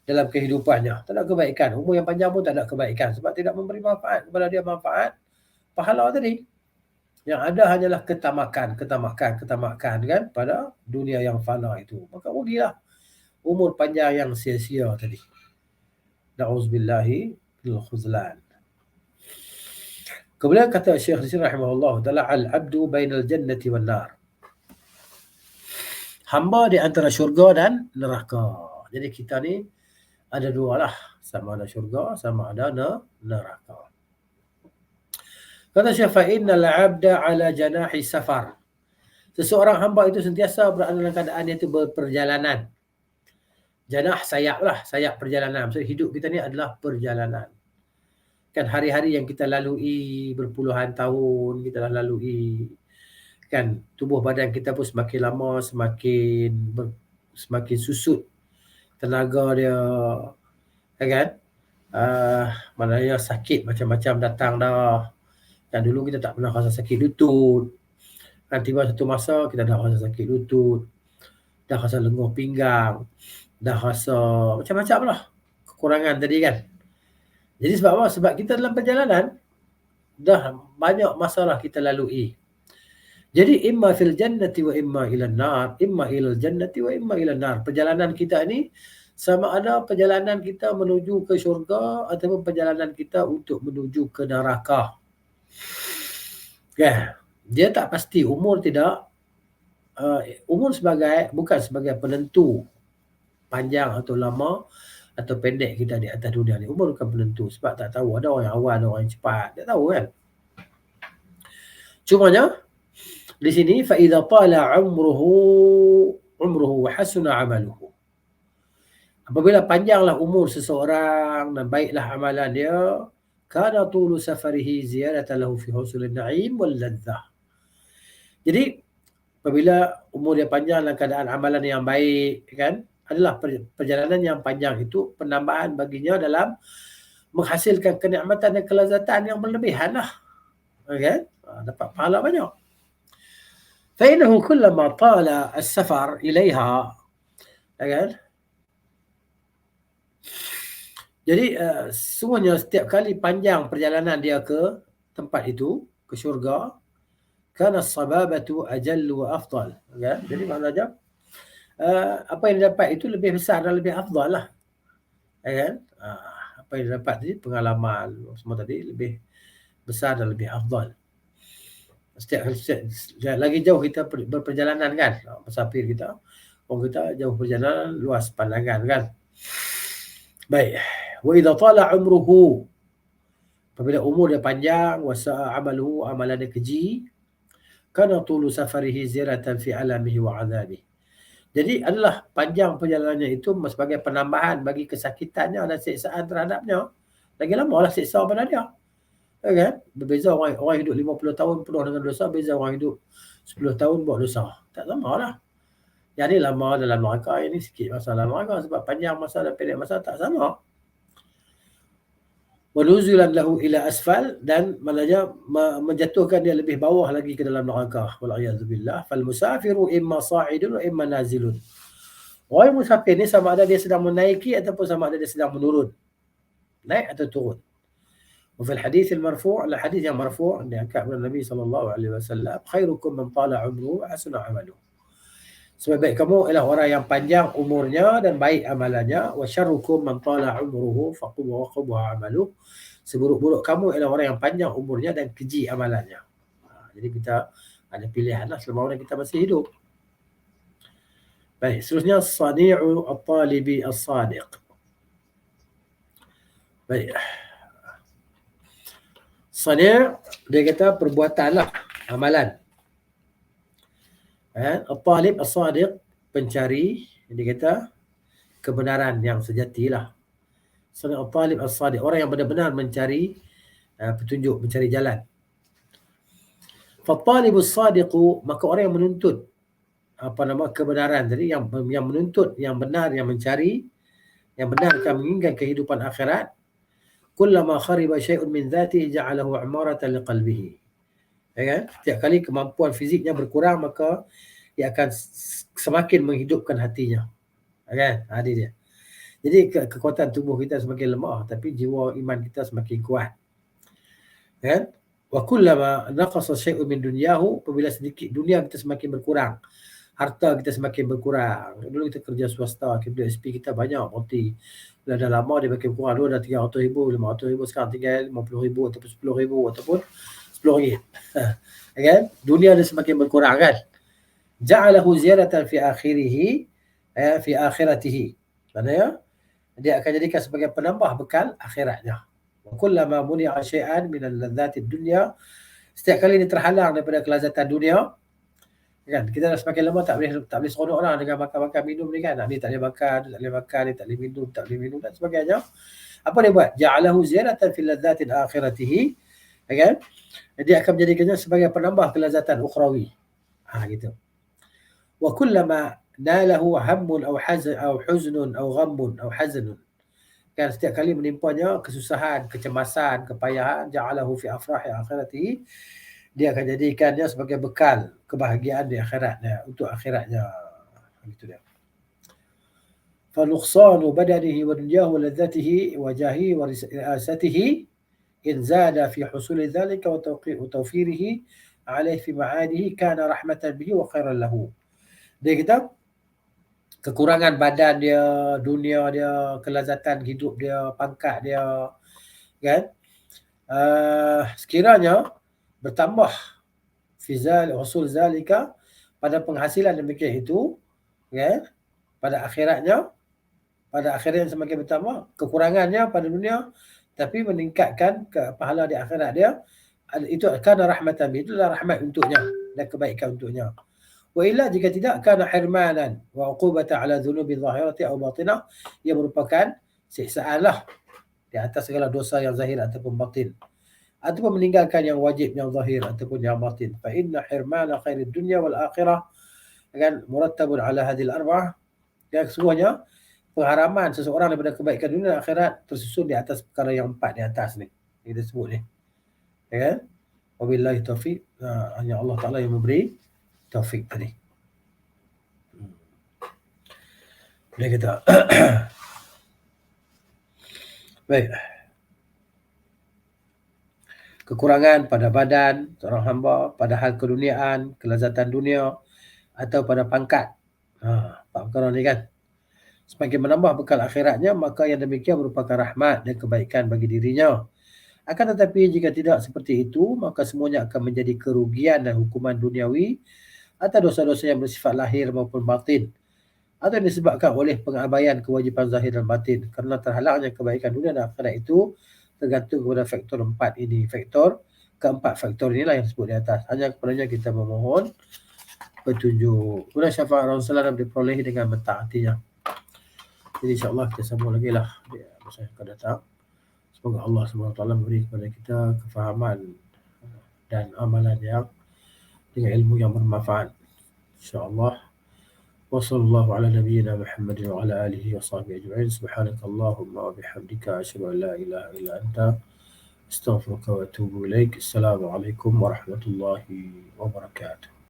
dalam kehidupannya. Tak ada kebaikan. Umur yang panjang pun tak ada kebaikan sebab tidak memberi manfaat kepada dia, manfaat pahala tadi. Yang ada hanyalah ketamakan kan pada dunia yang fana itu. Maka rugilah umur panjang yang sia-sia tadi. Na'udzubillahi minal khuzlan. Kemudian kata Syekh di sini rahimahullah taala, al-abdu bainal jannati wan nar. Hamba di antara syurga dan neraka. Jadi kita ni ada dua lah, sama ada syurga, sama ada neraka. Kata Syekh, fa innal 'abda 'ala janahi safar. Seseorang hamba itu sentiasa berada dalam keadaan iaitu berperjalanan. Janah sayap lah, sayap perjalanan. Maksudnya hidup kita ni adalah perjalanan. Kan hari-hari yang kita lalui berpuluhan tahun kita dah lalui, kan tubuh badan kita pun semakin lama semakin susut tenaga dia, kan? Maknanya sakit macam-macam datang dah. Dan dulu kita tak pernah rasa sakit lutut. Kan tiba satu masa kita dah rasa sakit lutut, dah rasa lenguh pinggang, dah rasa macam-macam lah kekurangan tadi kan. Jadi sebab apa? Sebab kita dalam perjalanan dah banyak masalah kita lalui. Jadi imma fil jannati wa imma ilan nar, imma ilal jannati wa imma ilan nar. Perjalanan kita ni sama ada perjalanan kita menuju ke syurga ataupun perjalanan kita untuk menuju ke neraka. Ya, dia tak pasti, umur tidak. Umur bukan sebagai penentu panjang atau lama atau pendek kita di atas dunia ni. Umur bukan penentu, sebab tak tahu, ada orang yang awal, ada orang yang cepat, tak tahu kan. Cumanya di sini fa idza tala umruhu wa hasuna amaluhu. Apabila panjanglah umur seseorang dan baiklah amalan dia, kana tulu safarihi ziyadatan lahu fi husulin na'im wal ladzah. Jadi apabila umur dia panjang dalam keadaan amalan yang baik, kan, adalah perjalanan yang panjang itu penambahan baginya dalam menghasilkan kenikmatan dan kelazatan yang berlebihan lah, kan? Dapat pahala banyak. Fa innahu kullama tala as-safar ilaiha, kan? Jadi sungguhnya setiap kali panjang perjalanan dia ke tempat itu, ke syurga, kana as-sababatu ajallu wa afdal, kan? Jadi maknanya apa yang dapat itu lebih besar dan lebih afdal lah, kan? Apa yang dapat tadi, pengalaman semua tadi lebih besar dan lebih afdal. Setiap lagi jauh kita berperjalanan kan, musafir kita, orang kita jauh perjalanan, luas pandangan kan. Baik, wa idza tala umruhu, apabila umur dia panjang, wa sa'a amaluhu, amalan dia keji, kana tulu safarihi ziyaratan fi alamihi wa adzabihi. Jadi adalah panjang perjalanannya itu sebagai penambahan bagi kesakitannya dan siksaan terhadapnya. Lagi lama lah siksa pada dia, kan? Berbeza orang hidup 50 tahun penuh dengan dosa, beza orang hidup 10 tahun buat dosa. Tak sama lah. Yang ni lama dalam neraka, ini sikit masa dalam neraka, sebab panjang masa dan pendek masa tak sama. Wanuzulan lahu ila asfal, dan maknanya menjatuhkan dia lebih bawah lagi ke dalam neraka. Wal'iyadzubillah. Fal musafiru imma sa'idun wa imma nazilun. Orang musafir ni sama ada dia sedang menaiki ataupun sama ada dia sedang menurun. Naik atau turun. وفي الحديث المرفوع، الحديث yang marfu' diangkat oleh Nabi SAW, khairukum man tala umruhu wa hasuna amaluhu. Sebaik kamu ialah orang yang panjang umurnya dan baik amalannya. Wa syarrukum man tala umruhu faqubha amaluhu. Seburuk-buruk kamu ialah orang yang panjang umurnya dan keji amalannya. Jadi kita ada pilihan lah selama orang kita masih hidup. Baik, seterusnya sani'u at-talibi as-sadiq. Baik. Sani' dia kata perbuatan lah, amalan. At-talib as-sadiq, pencari, dia kata kebenaran yang sejati lah. Sani' at-talib as-sadiq, orang yang benar-benar mencari petunjuk, mencari jalan. Fa-talib as-sadiqu, maka orang yang menuntut kebenaran tadi, yang menuntut yang benar, yang mencari yang benar akan menginginkan kehidupan akhirat. Kullama khariba syai'un min dhatihi ja'alahu 'amaratan liqalbihi. Ya kan? Setiap kali kemampuan fiziknya berkurang, maka ia akan semakin menghidupkan hatinya. Ya kan? Ada dia. Jadi kekuatan tubuh kita semakin lemah, tapi jiwa iman kita semakin kuat. Ya kan? Wa kullama naqasa syai'un min dunyahu, apabila sedikit dunia kita semakin berkurang, harta kita semakin berkurang. Dulu kita kerja swasta, kita SP kita banyak, berarti dah lama dia makin kurang. Dulu dah 300,000, 500,000, sekarang tinggal 50,000 ataupun 10,000 ataupun RM10. Kan? Dunia dia semakin berkurang kan. Ja'alahu ziyadatan fi akhirihi, fi akhiratihi. Maksudnya dia akan jadikan sebagai penambah bekal akhiratnya. Wa kullama muni'a syai'an min al-ladzati ad-dunya Setiap kali dia terhalang daripada kelazatan dunia, kan, kita dah semakin lama tak boleh seronok lah dengan makan minum ni kan. Ni tak boleh makan, tak boleh makan, ni tak boleh minum dan sebagainya. Apa dia buat? Ja'alahu ziyaratan fil ladzatil akhiratihi, kan? Dia akan menjadikannya sebagai penambah kelazatan ukhrawi. Gitu. Wa kullama nalahu hammun aw huznun aw ghammun aw hazanun, kan, setiap kali menimpanya kesusahan, kecemasan, kepayahan, ja'alahu fi afrahi akhiratihi, dia akan jadikannya sebagai bekal kebahagiaan di akhiratnya, untuk akhiratnya. Gitu dia. فنقصان بدنه ودنياه ولذته وجاهه ورئاسته إن زاد في حصول ذلك وتوفيره عليه في معاده كان رحمة به وخيرا له. Dia kata kekurangan badan dia, dunia dia, kelazatan hidup dia, pangkat dia, kan, sekiranya bertambah fizal husul zalika, pada penghasilan demikian itu, kan, pada akhiratnya semakin bertambah, kekurangannya pada dunia tapi meningkatkan ke pahala di akhirat dia, itu akan rahmatan, itulah rahmat untuknya dan kebaikan untuknya. Wa illa, jika tidak, kana hirmanan wa uqubatan ala dhunubi zahirati aw batinah, ia merupakan siksaan lah di atas segala dosa yang zahir ataupun batin, ataupun meninggalkan yang wajib yang zahir ataupun yang batin. Fa inna hirmana khairid dunya wal akhirah, kan, murattabun ala hadhil arba'ah, yang sesungguhnya pengharaman seseorang daripada kebaikan dunia dan akhirat tersusun di atas perkara yang 4 di atas ni, kita sebut ni, ya kan. Wabillahi taufiq, hanya Allah Ta'ala yang memberi taufik tadi. Boleh kata. Baik. Kekurangan pada badan seorang hamba, pada hal keduniaan, kelazatan dunia, atau pada pangkat. Empat perkara ni kan. Semakin menambah bekal akhiratnya, maka yang demikian merupakan rahmat dan kebaikan bagi dirinya. Akan tetapi jika tidak seperti itu, maka semuanya akan menjadi kerugian dan hukuman duniawi atau dosa-dosa yang bersifat lahir maupun batin, atau disebabkan oleh pengabaian kewajipan zahir dan batin. Kerana terhalangnya kebaikan dunia dan akhirat itu tergantung kepada faktor 4 ini. Keempat faktor inilah yang disebut di atas. Hanya kepadanya kita memohon petunjuk. Kemudian syafaat Rasulullah SAW diperolehi dengan mentaatinya. Jadi insyaAllah kita sambung lagi lah di masa yang akan datang. Semoga Allah SWT memberi kepada kita kefahaman dan amalan yang dengan ilmu yang bermanfaat. InsyaAllah. Wa sallallahu ala nabiyyina Muhammadin wa ala alihi wa sahbihi ajma'in. Subhanakallahumma wa bihamdika asyhadu an la ilaha illa anta astaghfiruka wa atubu ilaik. Assalamualaikum warahmatullahi wabarakatuh.